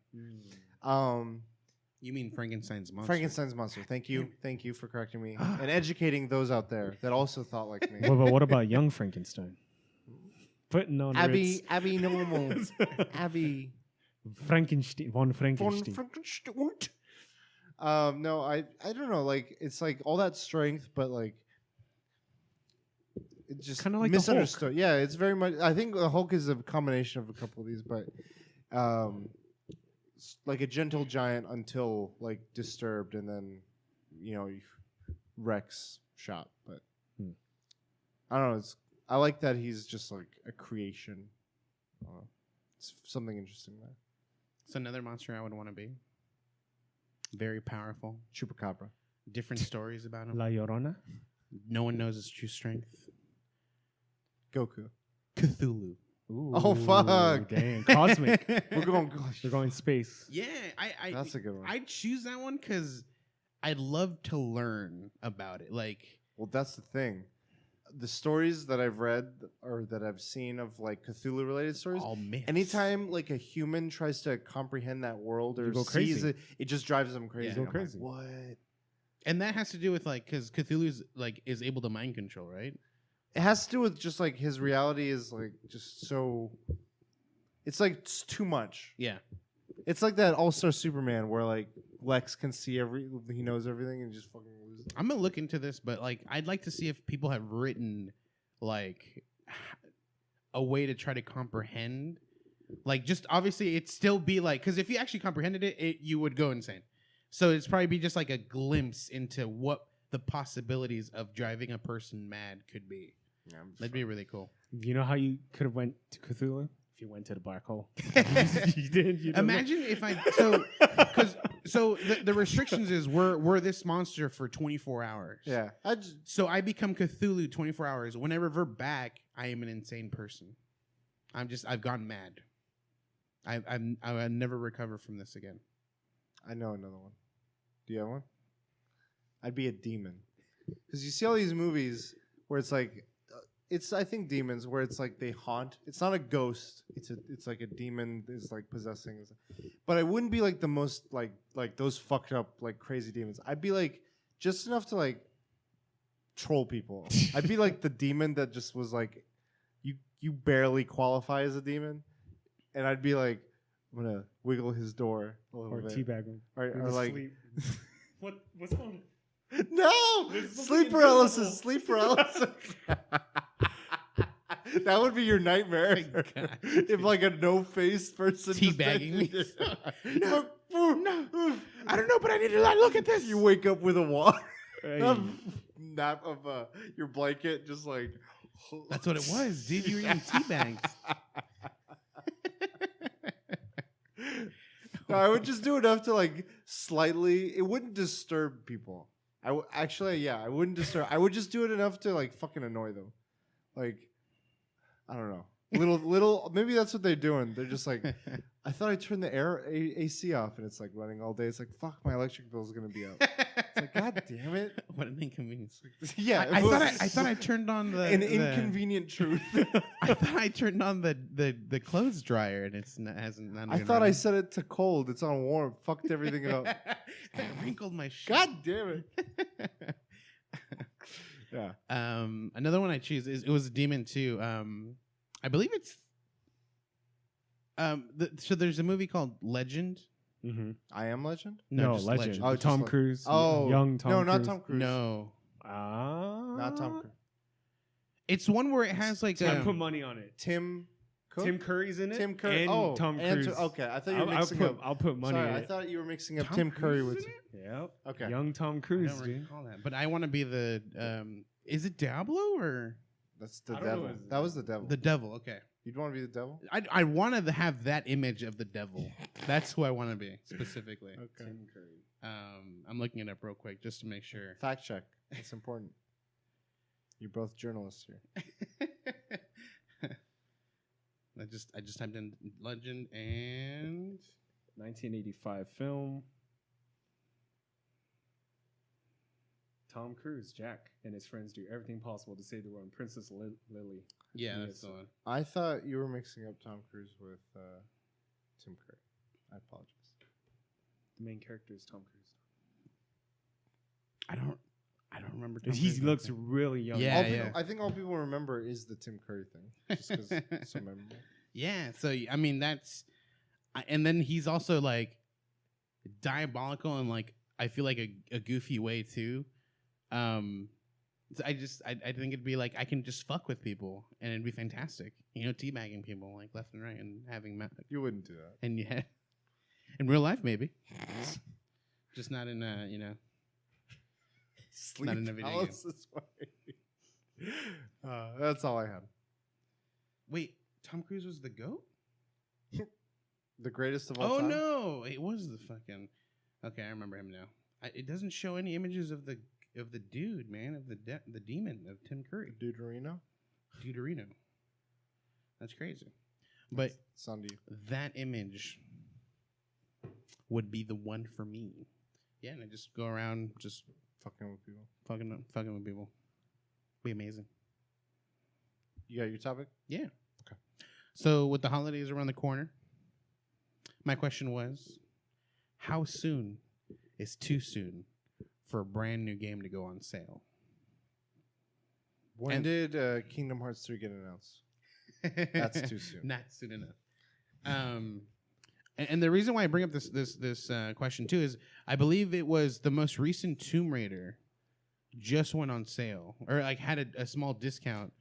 You mean Frankenstein's monster? Frankenstein's monster. Thank you for correcting me and educating those out there that also thought like me. What about young Frankenstein? Putting on Abby normal. Abby Frankenstein, von Frankenstein. Frankenstein. No, I don't know. Like it's like all that strength, but like it's just Kinda like the Hulk. misunderstood. Yeah, it's very much. I think the Hulk is a combination of a couple of these, but like a gentle giant until like disturbed, and then Rex shot. But I don't know. I like that he's just like a creation. It's something interesting there. It's another monster I would want to be. Very powerful. Chupacabra. Different stories about him. La Llorona. No one knows his true strength. Goku. Cthulhu. Ooh, Oh, fuck. Damn, cosmic. We're going. We're going space. Yeah, I That's a good one. I'd choose that one because I'd love to learn about it. Like, Well, that's the thing. The stories that I've read or that I've seen of like Cthulhu related stories, all myths. anytime like a human tries to comprehend that world or You go sees crazy. it just drives them crazy. Yeah. Go I'm like, crazy. what? And that has to do with like because Cthulhu's like is able to mind control, right? It has to do with just like his reality is like just so. It's like it's too much. Yeah. It's like that All-Star Superman where like Lex can see he knows everything and just fucking loses. I'm gonna look into this, but like I'd like to see if people have written like a way to try to comprehend. Like just obviously it'd still be like because if you actually comprehended it, you would go insane. So it's probably be just like a glimpse into what the possibilities of driving a person mad could be. Yeah, I'm just That'd be really cool. You know how you could have went to Cthulhu if you went to the black hole. You did. You don't know. Imagine if I so the restrictions is we're this monster for 24 hours. yeah. So I become Cthulhu 24 hours. When I revert back, I am an insane person. I've gone mad. I never recover from this again. I know another one. Do you have one? I'd be a demon. Because you see all these movies where it's like, I think demons where it's like they haunt. It's not a ghost. It's like a demon is like possessing. But I wouldn't be like the most like those fucked up like crazy demons. I'd be like just enough to like troll people. I'd be like the demon that just was like, you barely qualify as a demon, and I'd be like, I'm gonna wiggle his door a little Or bit. teabag him. Or like sleep. What's going on? no There's something sleep invisible. paralysis. Sleep paralysis. That would be your nightmare. God. If like a no-faced person just Teabagging me. no, I don't know, but I need to look at this. You wake up with a water Hey. nap of your blanket, just like. That's what it was, dude. You were eating tea bags. No, I would just do enough to like slightly. It wouldn't disturb people. I wouldn't disturb. I would just do it enough to like fucking annoy them. Like, I don't know. Little. Maybe that's what they're doing. They're just like, I thought I turned the AC off, and it's like running all day. It's like, fuck, my electric bill is gonna be up. It's like, god damn it. What an inconvenience. Yeah, I thought I turned on the an inconvenient truth. I thought I turned on the clothes dryer and hasn't. Not I even thought I running. set it to cold. It's on warm. Fucked everything up. I wrinkled my shit. God damn it. Yeah. Another one I choose is it was a demon too. I believe it's so there's a movie called Legend. Mm-hmm. I Am Legend? No, just Legend. Oh, Tom just Cruise. Oh, young Tom no, Cruise. not Tom Cruise. No, Not Not Tom Cruise. it's one where it has like I put money on it. Tim Cook? Tim Curry's in it. Tim Curry. And Tom and Cruise. okay, I thought you were mixing up. I'll put money Sorry, in I it. thought you were mixing up Tom Tim Curry Cruise with. is in it? Yep. Okay. Young Tom I Cruise, don't dude. recall that, but I want to be the. Is it Diablo or That's the I don't know devil. his- That was the devil. the devil? Okay, You'd want to be the devil? I wanted to have that image of the devil. That's who I want to be specifically. Okay. Tim Curry. I'm looking it up real quick just to make sure. Fact check. It's important. You're both journalists here. I just typed in Legend and 1985 film. Tom Cruise, Jack, and his friends do everything possible to save the world. And Princess Lily. yeah, that's Yes. the one. I thought you were mixing up Tom Cruise with Tim Curry. I apologize. The main character is Tom Cruise. I don't remember. Tom He Cruise, looks okay. really young. Yeah, All yeah. people, I think all people remember is the Tim Curry thing, just because it's so memorable. Yeah, so I mean that's, and then he's also like diabolical and like I feel like a goofy way too. So I think it'd be like I can just fuck with people and it'd be fantastic. You know, teabagging people like left and right and having You wouldn't do that. and yeah, in real life maybe, just not in Sleep Not in a video game. paralysis way. That's all I had. Wait, Tom Cruise was the GOAT? The greatest of all Oh time. no, it was the fucking. Okay, I remember him now. It doesn't show any images of the dude, man, of the demon of Tim Curry, Deuterino? Deuterino. That's crazy, but It's on to you. that image would be the one for me. Yeah, and I just go around just Fucking with people. fucking with people. Be amazing. You got your topic? Yeah. Okay. So with the holidays around the corner, my question was, how soon is too soon for a brand new game to go on sale? When And- did Kingdom Hearts 3 get announced? That's too soon. Not soon enough. And the reason why I bring up this question too is I believe it was the most recent Tomb Raider just went on sale or like had a small discount,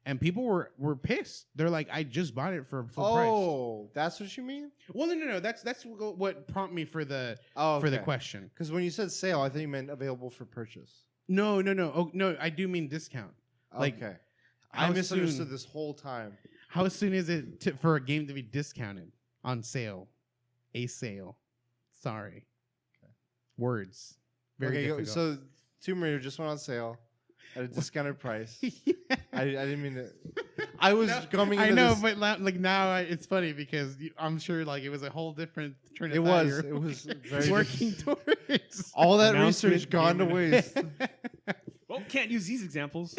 and people were pissed. They're like, I just bought it for full price. Oh, that's what you mean? Well, no. That's what prompted me for the Oh, for the question. Because when you said sale, I thought you meant available for purchase. No. Oh no, I do mean discount. Like, Okay. how I misunderstood soon- this whole time. How soon is it for a game to be discounted on sale? A sale. Sorry. Okay. Words. Very difficult. so Tomb Raider just went on sale at a discounted price. I didn't mean to. I was coming. Into I know, this, but like now it's funny because I'm sure like it was a whole different train of it thought was. you're It was very working towards. all that Announcement, research gone to waste. Well, can't use these examples.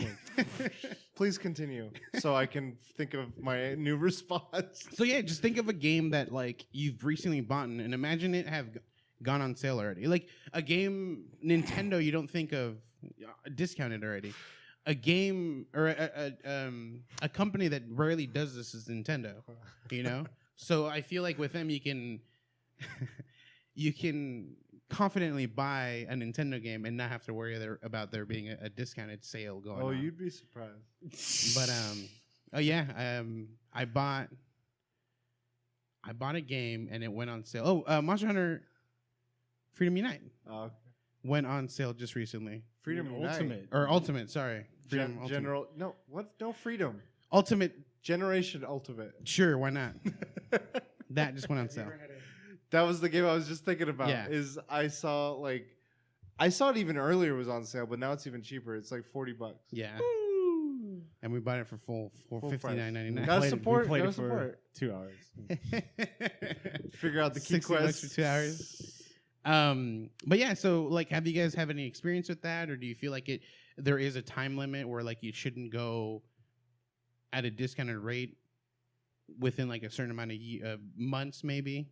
Please continue, so I can think of my new response. So yeah, just think of a game that like you've recently bought and imagine it have gone on sale already. Like a game Nintendo you don't think of discounted already. A game or a company that rarely does this is Nintendo, you know? So I feel like with them you can you can confidently buy a Nintendo game and not have to worry about there being a discounted sale going on. You'd be surprised. But oh yeah, I bought a game and it went on sale. Oh, Monster Hunter Freedom Unite went on sale just recently. Freedom Unite. Ultimate. Or Ultimate, sorry. Freedom Ultimate. General. No, what? No freedom. Ultimate, Generation Ultimate. sure, why not? That just went on sale. That was the game I was just thinking about. Yeah. I saw it even earlier was on sale, but now it's even cheaper. It's like $40. Yeah. And we bought it for full price. $59.99. Gotta support. We played Gotta it for support. 2 hours. Figure out the key 60 bucks quest. for 2 hours. But yeah, so like, have you guys have any experience with that, or do you feel like there is a time limit where like you shouldn't go at a discounted rate within like a certain amount of months, maybe,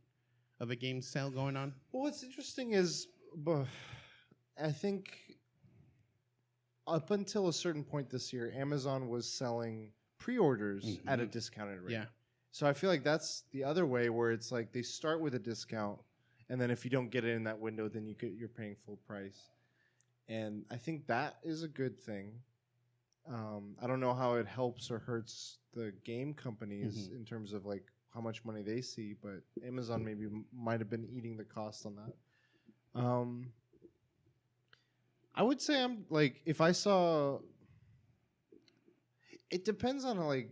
of a game sale going on? Well, what's interesting is, I think up until a certain point this year, Amazon was selling pre-orders at a discounted rate. Yeah. So I feel like that's the other way where it's like they start with a discount, and then if you don't get it in that window, then you're paying full price. And I think that is a good thing. I don't know how it helps or hurts the game companies in terms of like how much money they see, but Amazon maybe might have been eating the cost on that. I would say I'm like, if I saw, it depends on like,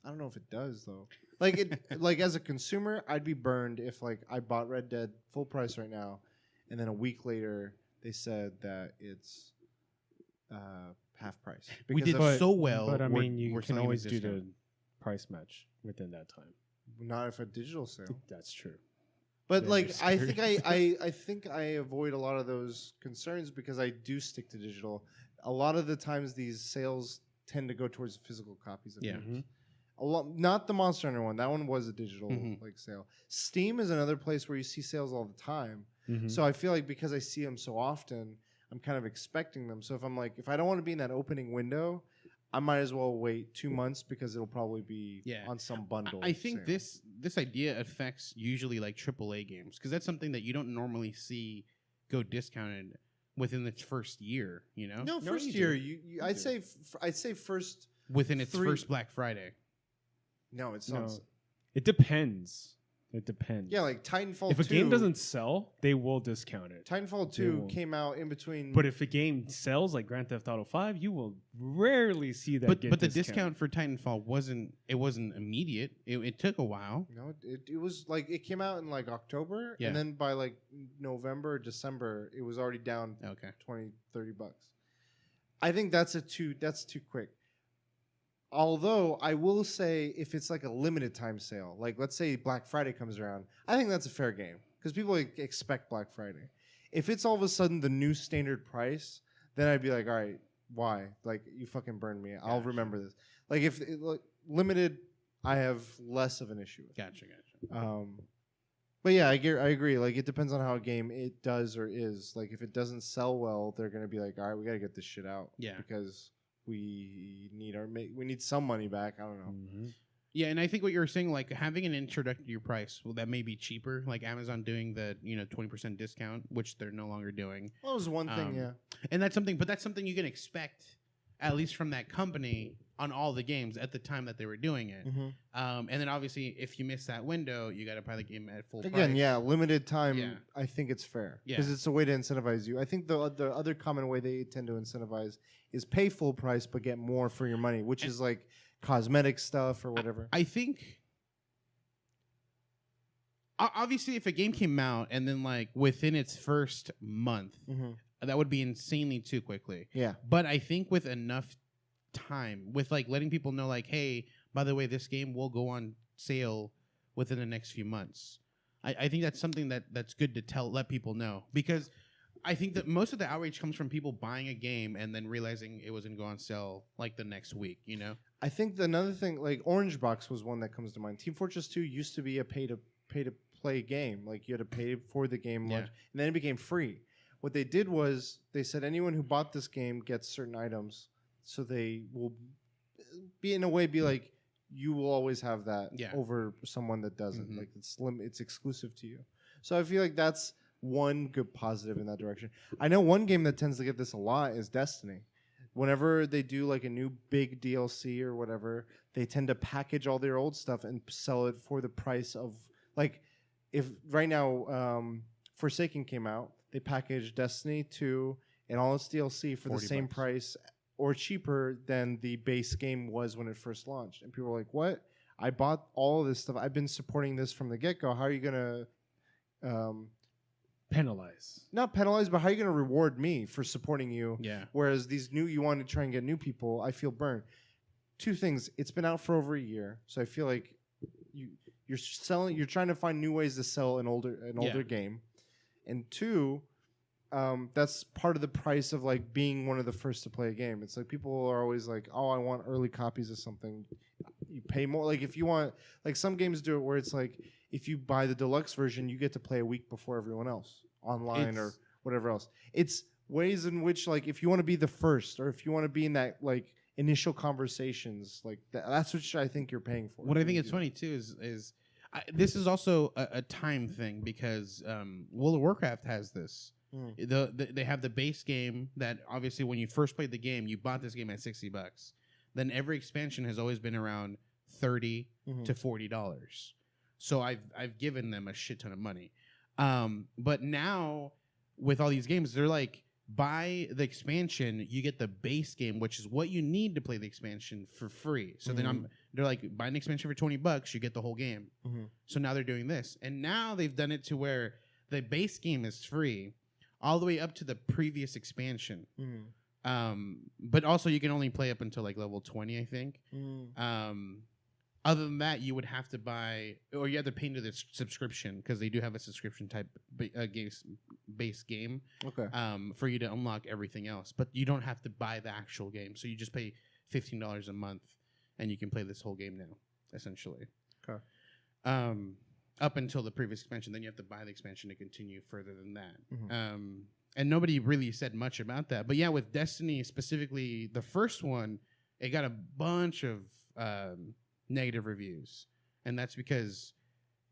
I don't know if it does though. Like it, like as a consumer, I'd be burned if like I bought Red Dead full price right now, and then a week later they said that it's half price. We did of- so well. But I we're- mean, you we're can selling always a do the discount. price match within that time. not if a digital sale. That's true. But Yeah, like you're I think screwed. I think I avoid a lot of those concerns because I do stick to digital. A lot of the times these sales tend to go towards physical copies of Yeah. games. A lot, not the Monster Hunter one. That one was a digital like sale. Steam is another place where you see sales all the time. So I feel like because I see them so often, I'm kind of expecting them. So if I'm like, if I don't want to be in that opening window, I might as well wait 2 months because it'll probably be on some bundle. I think sale. this idea affects usually like AAA games because that's something that you don't normally see go discounted within its first year. You know, No, No, first you year. do. I'd say first. within its 3 first Black Friday. No, it's No. not. It depends. It depends. Yeah, like Titanfall. if a 2, game doesn't sell, they will discount it. Titanfall They 2 won't. came out in between. But if a game sells like Grand Theft Auto 5, you will rarely see that. But get the discounted. discount for Titanfall wasn't immediate. It took a while. no, it was like it came out in like October, Yeah. and then by like November, December, it was already down Okay. 20, $30. I think that's too quick. Although I will say, if it's like a limited time sale, like let's say Black Friday comes around, I think that's a fair game because people expect Black Friday. If it's all of a sudden the new standard price, then I'd be like, all right, why? Like you fucking burned me. I'll remember this. Like if like, limited, I have less of an issue with. Gotcha. But yeah, I agree. Like it depends on how a game it does or is. Like if it doesn't sell well, they're gonna be like, all right, we gotta get this shit out. Yeah. Because we need some money back. I don't know. Mhm. Yeah, and I think what you were saying, like having an introductory price, well, that may be cheaper. Like Amazon doing the 20% discount, which they're no longer doing, That was one thing. Yeah. and that's something you can expect at least from that company on all the games at the time that they were doing it. And then obviously, if you miss that window, you got to buy the game at full price. Again, yeah, limited time. Yeah. I think it's fair Yeah. because it's a way to incentivize you. I think the other common way they tend to incentivize is pay full price but get more for your money, which is like cosmetic stuff or whatever. I think obviously if a game came out and then like within its first month, that would be insanely too quickly. Yeah. But I think with enough time with like letting people know like, hey, by the way, this game will go on sale within the next few months. I think that's something that's good to let people know, because I think that most of the outrage comes from people buying a game and then realizing it was going to go on sale like the next week, you know? I think another thing, like Orange Box was one that comes to mind. Team Fortress 2 used to be a pay to play game. Like you had to pay for the game much, and then it became free. What they did was they said anyone who bought this game gets certain items, so they will be in a way be like, you will always have that over someone that doesn't. Like it's exclusive to you. So I feel like that's one good positive in that direction. I know one game that tends to get this a lot is Destiny. Whenever they do like a new big DLC or whatever, they tend to package all their old stuff and sell it for the price of, like, if right now Forsaken came out, they packaged Destiny 2 and all its DLC for the same price or cheaper than the base game was when it first launched. And people were like, what? I bought all of this stuff. I've been supporting this from the get-go. How are you going to... penalize? Not penalize, but how are you going to reward me for supporting you? Yeah. Whereas you want to try and get new people, I feel burned. Two things. It's been out for over a year, so I feel like you're trying to find new ways to sell an older game. And two, that's part of the price of like being one of the first to play a game. It's like people are always like, oh, I want early copies of something. You pay more. Like if you want, like some games do it where it's like if you buy the deluxe version, you get to play a week before everyone else online or whatever else. It's ways in which like if you want to be the first or if you want to be in that like initial conversations, like that's what I think you're paying for. What I think is funny too is this is also a time thing, because World of Warcraft has this. They have the base game that obviously when you first played the game, you bought this game at $60. Then every expansion has always been around $30 to $40. So I've given them a shit ton of money. But now with all these games, they're like, buy the expansion, you get the base game, which is what you need to play the expansion for free. So then they're like, buy an expansion for $20, you get the whole game. So now they're doing this. And now they've done it to where the base game is free all the way up to the previous expansion. But also you can only play up until like level 20, I think. Other than that, you would have to buy, or you have to pay into this subscription, because they do have a subscription type base game. Okay. For you to unlock everything else, but you don't have to buy the actual game. So you just pay $15 a month, and you can play this whole game now, essentially. Okay. Up until the previous expansion, then you have to buy the expansion to continue further than that. And nobody really said much about that. But yeah, with Destiny specifically, the first one, it got a bunch of negative reviews, and that's because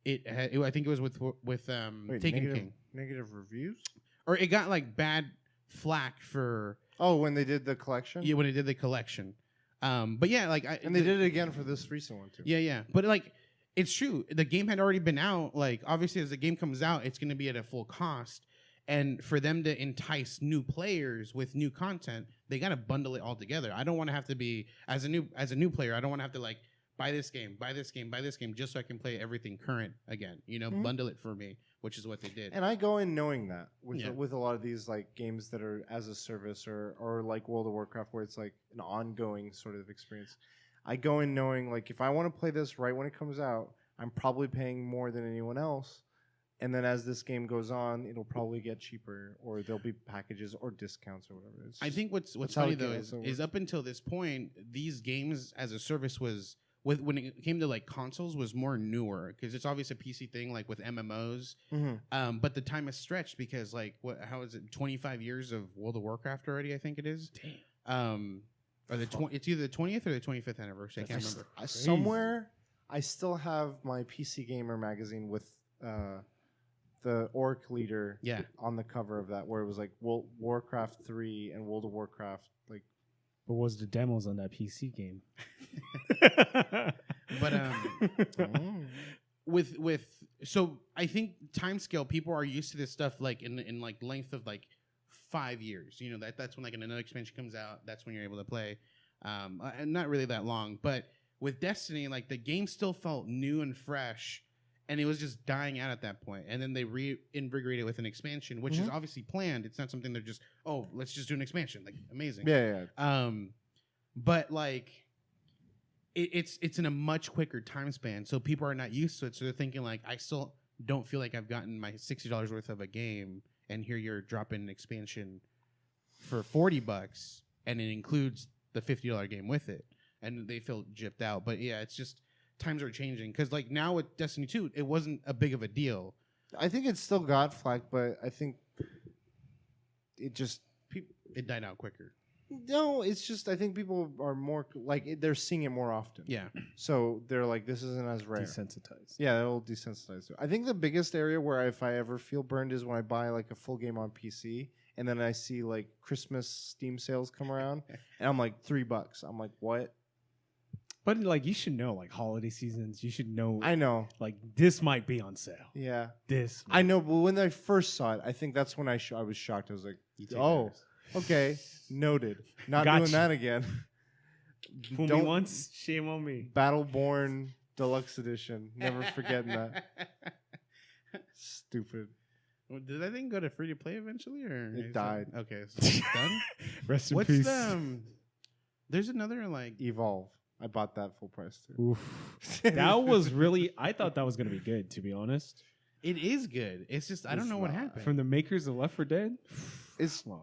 I think it was with Taken King. Negative reviews, or it got like bad flack for when they did the collection. Yeah, when they did the collection. But yeah, like they did it again for this recent one too. Yeah. But like, it's true. The game had already been out. Like, obviously, as the game comes out, it's going to be at a full cost. And for them to entice new players with new content, they got to bundle it all together. I don't want to have to be as a new player. I don't want to have to like buy this game, just so I can play everything current again. You know, bundle it for me, which is what they did. And I go in knowing that with a lot of these like games that are as a service or like World of Warcraft, where it's like an ongoing sort of experience. I go in knowing like if I want to play this right when it comes out, I'm probably paying more than anyone else. And then as this game goes on, it'll probably get cheaper, or there'll be packages or discounts or whatever. I think what's funny though is up until this point, these games as a service was when it came to like consoles was more newer, because it's obviously a PC thing, like with MMOs. But the time has stretched because like how is it 25 years of World of Warcraft already? I think it is. Damn. Or it's either the 20th or the 25th anniversary. I can't remember. Somewhere, I still have my PC Gamer magazine with the orc leader on the cover of that, where it was like Warcraft 3 and World of Warcraft. Like, what was the demos on that PC game? But so I think timescale, people are used to this stuff like in like length of like 5 years. You know, that's when like another expansion comes out. That's when you're able to play. And not really that long, but with Destiny, like the game still felt new and fresh, and it was just dying out at that point. And then they reinvigorated with an expansion, which is obviously planned. It's not something they're just, let's just do an expansion. Like, amazing. Yeah. but like it's in a much quicker time span, so people are not used to it. So they're thinking like, I still don't feel like I've gotten my $60 worth of a game, and here you're dropping an expansion for $40, and it includes the $50 game with it, and they feel gypped out. But yeah, it's just times are changing because like now with Destiny 2, it wasn't a big of a deal. I think it still got flack, but I think it just It died out quicker. no. It's just I think people are more like they're seeing it more often. Yeah. So they're like, this isn't as rare. Desensitized. Yeah, it'll desensitize you. I think the biggest area where if I ever feel burned is when I buy like a full game on PC and then I see like Christmas Steam sales come around and I'm like $3. I'm like, what? But like you should know, like holiday seasons, you should know. I know. Like this might be on sale. Yeah, This. I know. But when I first saw it, I think that's when I was shocked. I was like, oh, okay, noted. Not Gotcha. doing that again. Fool me once, shame on me. Battleborn Deluxe Edition. Never forgetting that. Stupid. Well, did that thing go to free to play eventually, or It died. Okay, so it's done. Rest in What's peace. There's another like. Evolve. I bought that full price too. Oof. That was really. I thought that was gonna be good, to be honest. It is good. It's just I don't It's know what not. happened. From the makers of Left 4 Dead. It's Come on.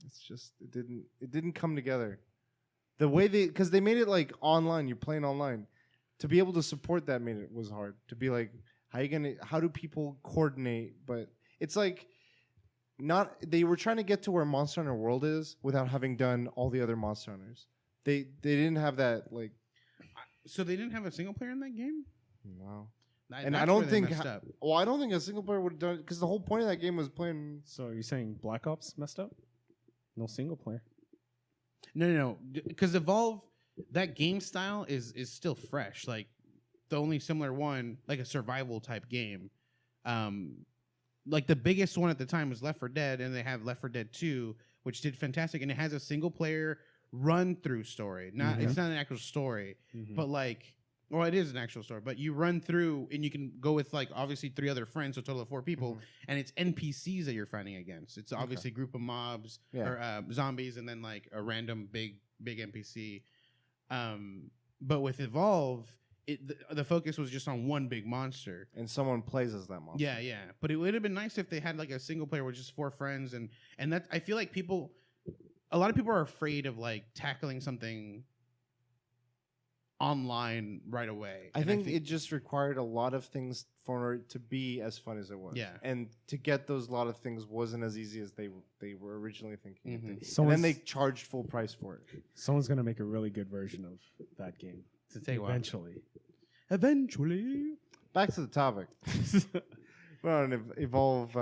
It's just it didn't come together. The way because they made it like online, you're playing online. To be able to support that made it was hard. To be like, how do people coordinate? But it's like they were trying to get to where Monster Hunter World is without having done all the other Monster Hunters. They didn't have that like So they didn't have a single player in that game. wow. That- And that's I don't where they think messed up. well, I don't think a single player would have done it because the whole point of that game was playing. So are you saying Black Ops messed up? No single player. No. Because Evolve, that game style is still fresh. Like the only similar one, like a survival type game. Like the biggest one at the time was Left 4 Dead, and they have Left 4 Dead 2, which did fantastic, and it has a single player run through story. It's not an actual story, but like, well, it is an actual story. But you run through, and you can go with like obviously 3 other friends, so a total of 4 people, and it's NPCs that you're fighting against. It's obviously a group of mobs or zombies, and then like a random big NPC. But with Evolve, the focus was just on one big monster. And someone plays as that monster. Yeah. But it would have been nice if they had like a single player with just 4 friends, and that I feel like a lot of people are afraid of like tackling something online right away. I think it just required a lot of things for it to be as fun as it was. Yeah. And to get those lot of things wasn't as easy as they were originally thinking. Mhm. And then they charged full price for it. Someone's gonna make a really good version of that game to take eventually. Back to the topic. We're on an Evolve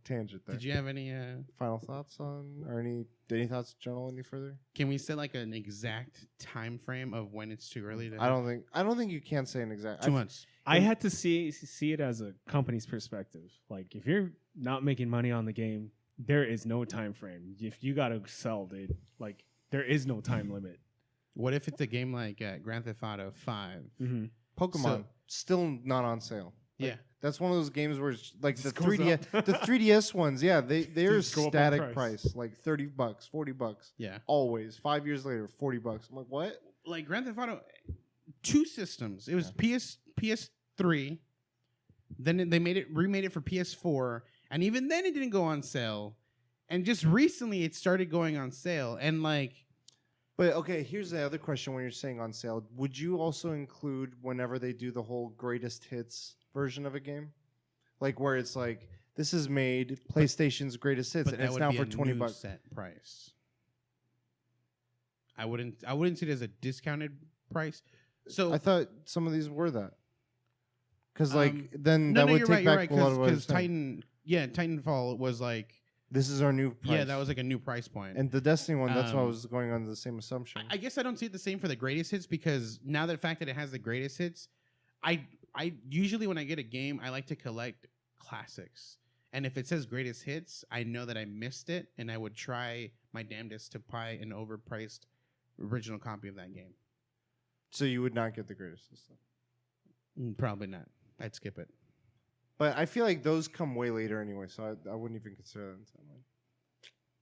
tangent there. Did you have any? Final thoughts on, or any thoughts, Journal, any further? Can we set like an exact time frame of when it's too early? I don't think you can say an exact 2 months. I had to see it as a company's perspective. Like if you're not making money on the game, there is no time frame. If you gotta sell, dude, like there is no time limit. What if it's a game like Grand Theft Auto 5? Mm-hmm. Pokemon still not on sale. Yeah. That's one of those games where it's like the Just goes 3DS, up. the 3DS ones. Yeah, they're Just go up in static price. price, like $30, $40, Yeah. always. 5 years later, $40. I'm like, what? Like Grand Theft Auto, 2 systems. It was PS3. Then they remade it for PS4, and even then it didn't go on sale. And just recently it started going on sale, and like. But okay, here's the other question: when you're saying on sale, would you also include whenever they do the whole greatest hits version of a game, like where it's like this is made PlayStation's greatest hits, But and that it's would now be for a $20? new set price. I wouldn't see it as a discounted price. So I thought some of these were that, because like then no, that would you're take right, back a lot of what I because was saying. Titanfall was like This is our new price. yeah, that was like a new price point. and the Destiny one. That's why I Um, was going on the same assumption. I guess I don't see it the same for the greatest hits because now the fact that it has the greatest hits, I usually when I get a game, I like to collect classics. And if it says greatest hits, I know that I missed it, and I would try my damnedest to buy an overpriced original copy of that game. So you would not get the greatest hits. Probably not. I'd skip it. But I feel like those come way later anyway, so I wouldn't even consider that in timeline.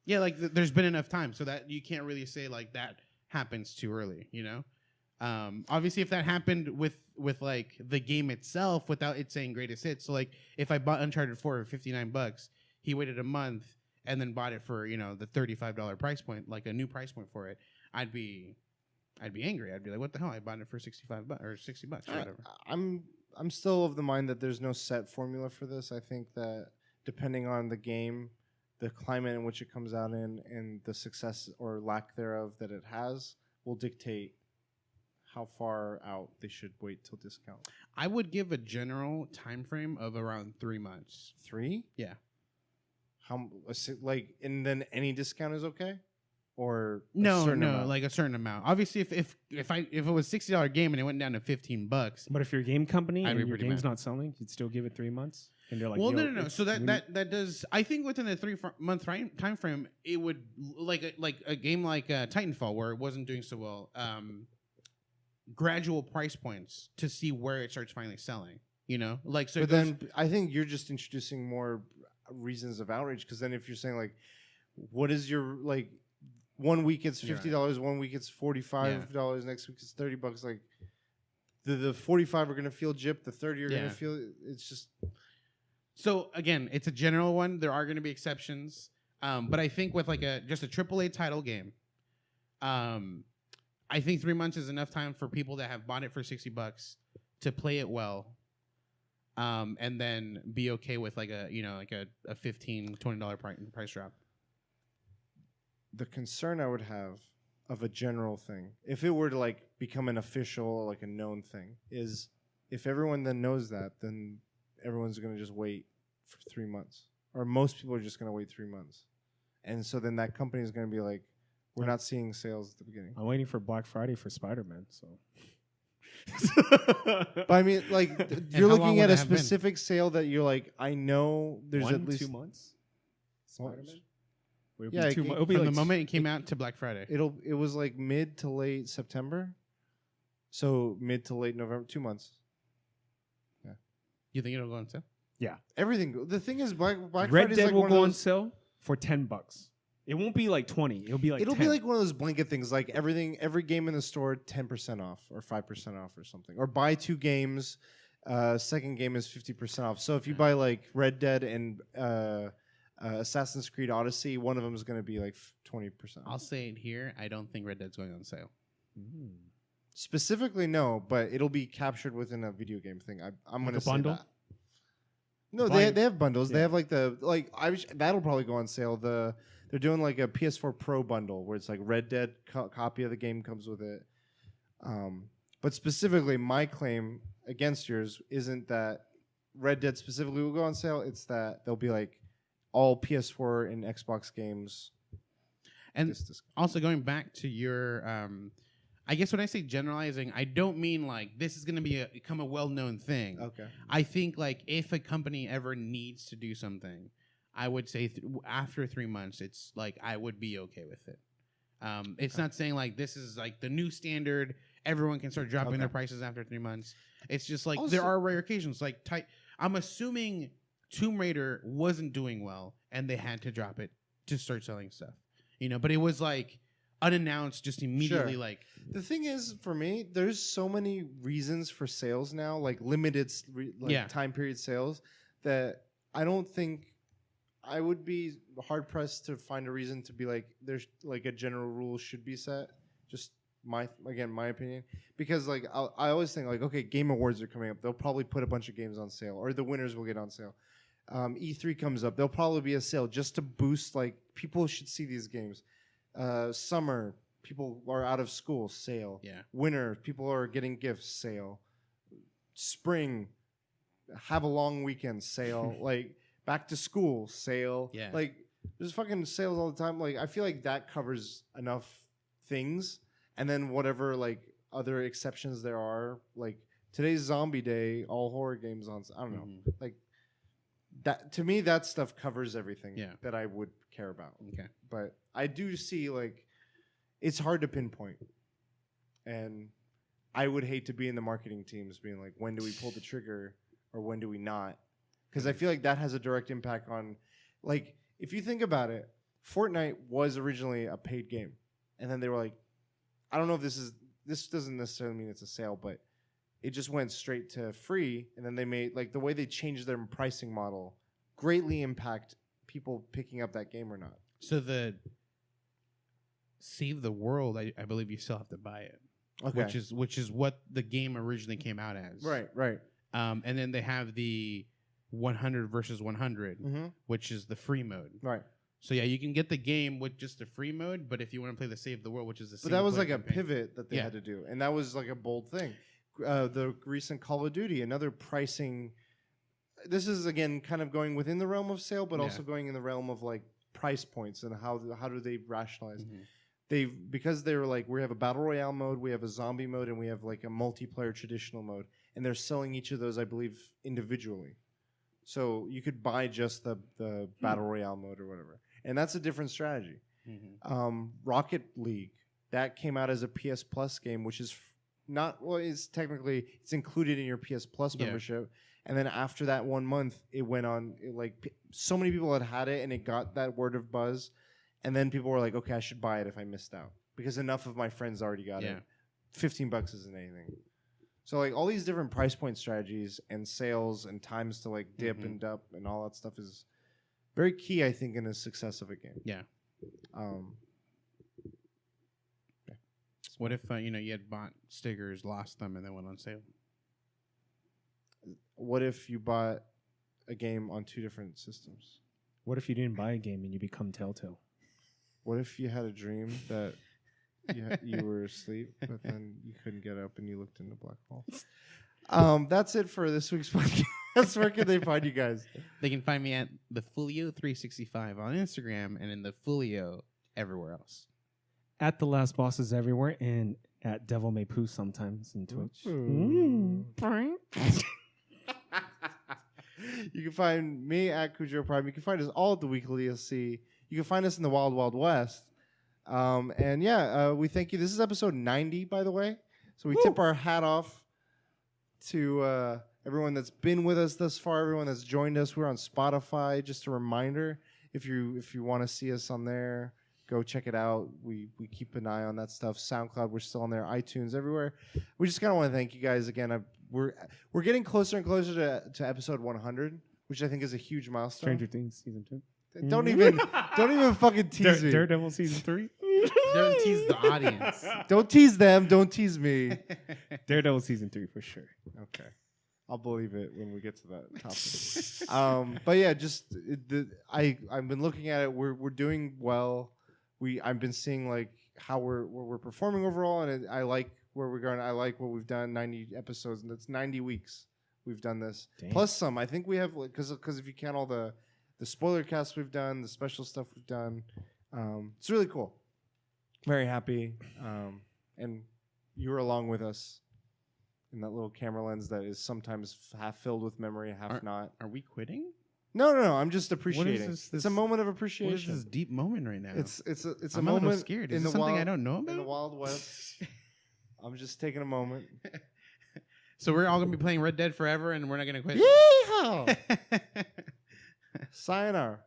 Yeah, like there's been enough time so that you can't really say like that happens too early, you know? Obviously, if that happened with like the game itself without it saying greatest hits, so like if I bought Uncharted 4 for $59, he waited a month and then bought it for the $35 price point, like a new price point for it, I'd be angry. I'd be like, what the hell? I bought it for $65 or $60 or whatever. I'm still of the mind that there's no set formula for this. I think that depending on the game, the climate in which it comes out in, and the success or lack thereof that it has will dictate how far out they should wait till discount. I would give a general time frame of around 3 months. 3? Yeah. Like, and then any discount is okay, or No, amount? like a certain amount. Obviously, if it was $60 game and it went down to $15, But if you're a game company I'd and be your pretty game's mad. not selling, you'd still give it 3 months. And they're like, well, yo, no. So that does. I think within the 3-month time frame, it would like a game like Titanfall where it wasn't doing so well. Gradual price points to see where it starts finally selling. You know, like so. But then I think you're just introducing more reasons of outrage, because then if you're saying like, what is your like, 1 week it's $50, 1 week it's $45, next week it's $30. Like the 45 are gonna feel gypped, the 30 are gonna feel. It's just. So again, it's a general one. There are going to be exceptions, but I think with like just a AAA title game, I think 3 months is enough time for people that have bought it for $60 to play it well, and then be okay with like a $15, $20 price drop. The concern I would have of a general thing, if it were to like become an official, like a known thing, is if everyone then knows that, then everyone's going to just wait for 3 months, or most people are just going to wait 3 months, and so then that company is going to be like, we're not seeing sales at the beginning. I'm waiting for Black Friday for Spider-Man. So, but I mean, like, you're looking at a specific sale that you're like, I know there's at least 2 months. Spider-Man. Yeah, it'll be From like the moment it came out to Black Friday. It was like mid to late September, so mid to late November, 2 months. Yeah. You think it'll go on sale? Yeah. Everything. The thing is, Black Red Friday's Dead like will one go of on those, sale for $10. It won't be like 20. It'll be like it'll 10. be like one of those blanket things, like every game in the store 10% off or 5% off or something, or buy 2 games, second game is 50% off. So if you buy like Red Dead and Assassin's Creed Odyssey, one of them is going to be like 20%. I'll say it here. I don't think Red Dead's going on sale. Specifically, no, but it'll be captured within a video game thing. I'm going to say bundle? that. No, they have bundles. Yeah. They have like that'll probably go on sale. They're doing like a PS4 Pro bundle where it's like Red Dead copy of the game comes with it. But specifically, my claim against yours isn't that Red Dead specifically will go on sale. It's that they'll be like all PS4 and Xbox games. And also going back to your, I guess when I say generalizing, I don't mean like this is going to become a well-known thing. Okay. I think like if a company ever needs to do something, I would say after 3 months, it's like I would be okay with it. It's not saying like this is like the new standard. Everyone can start dropping their prices after 3 months. It's just like there are rare occasions. Like I'm assuming Tomb Raider wasn't doing well, and they had to drop it to start selling stuff. You know, but it was like unannounced, just immediately. Sure. Like the thing is, for me, there's so many reasons for sales now, like limited time period sales, that I don't think I would be hard pressed to find a reason to be like there's like a general rule should be set. Just my opinion, because like I always think like, okay, Game Awards are coming up, they'll probably put a bunch of games on sale, or the winners will get on sale. E3 comes up, there'll probably be a sale just to boost, like, people should see these games. Summer, people are out of school, sale. Yeah. Winter, people are getting gifts, sale. Spring, have a long weekend, sale. Like, back to school, sale. Yeah. Like, there's fucking sales all the time. Like, I feel like that covers enough things. And then whatever, like, other exceptions there are, like, today's Zombie Day, all horror games on, I don't know. Like, that, to me, that stuff covers everything that I would care about. Okay. But I do see, like, it's hard to pinpoint. And I would hate to be in the marketing teams being like, when do we pull the trigger or when do we not? Because I feel like that has a direct impact on, like, if you think about it, Fortnite was originally a paid game, and then they were like, I don't know if this doesn't necessarily mean it's a sale, but it just went straight to free, and then they made like the way they changed their pricing model greatly impact people picking up that game or not. So the Save the World, I believe you still have to buy it. Okay. Which is what the game originally came out as. Right. And then they have the 100 versus 100, which is the free mode. Right. So yeah, you can get the game with just the free mode, but if you want to play the Save the World, which is the but that was like a campaign, pivot that they had to do, and that was like a bold thing. The recent Call of Duty, another pricing. This is again kind of going within the realm of sale, but also going in the realm of like price points and how do they rationalize. Because they were like, we have a battle royale mode, we have a zombie mode, and we have like a multiplayer traditional mode, and they're selling each of those, I believe, individually. So you could buy just the battle royale mode or whatever, and that's a different strategy. Rocket League, that came out as a PS Plus game, which is it's technically it's included in your PS Plus membership, and then after that 1 month, it went on. So many people had it, and it got that word of buzz. And then people were like, okay, I should buy it if I missed out. Because enough of my friends already got it. $15 isn't anything. So like all these different price point strategies and sales and times to like dip and up and all that stuff is very key, I think, in the success of a game. Yeah. What if you had bought stickers, lost them, and then went on sale? What if you bought a game on 2 different systems? What if you didn't buy a game and you become Telltale? What if you had a dream that you were asleep, but then you couldn't get up and you looked in the black hole? That's it for this week's podcast. Where can they find you guys? They can find me at the Fulio365 on Instagram and in the Fulio everywhere else. At The Last Bosses everywhere and at Devil May Poo sometimes in Twitch. You can find me at Kujiro Prime. You can find us all at the Weekly DLC. You can find us in the Wild Wild West. We thank you. This is episode 90, by the way. So we tip our hat off to everyone that's been with us thus far, everyone that's joined us. We're on Spotify. Just a reminder, if you want to see us on there, go check it out. We keep an eye on that stuff. SoundCloud, we're still on there. iTunes, everywhere. We just kind of want to thank you guys again. We're getting closer and closer to episode 100, which I think is a huge milestone. Stranger Things season 2. Don't even fucking tease me. Daredevil season 3. Don't tease the audience. Don't tease them. Don't tease me. Daredevil season 3 for sure. Okay, I'll believe it when we get to that topic. But yeah, I've been looking at it. We're doing well. I've been seeing like how we're performing overall, and I like where we're going. I like what we've done. 90 episodes, and that's 90 weeks we've done this. Damn. Plus some. I think we have because if you count all the spoiler casts we've done, the special stuff we've done, it's really cool. Very happy, and you were along with us in that little camera lens that is sometimes half filled with memory, half not. Are we quitting? No. I'm just appreciating. This it's a moment of appreciation. What is this deep moment right now? It's a I'm moment. A little scared. Is this something I don't know about? In the Wild West. I'm just taking a moment. So we're all gonna be playing Red Dead forever, and we're not gonna quit. Yeehaw! Sayonara.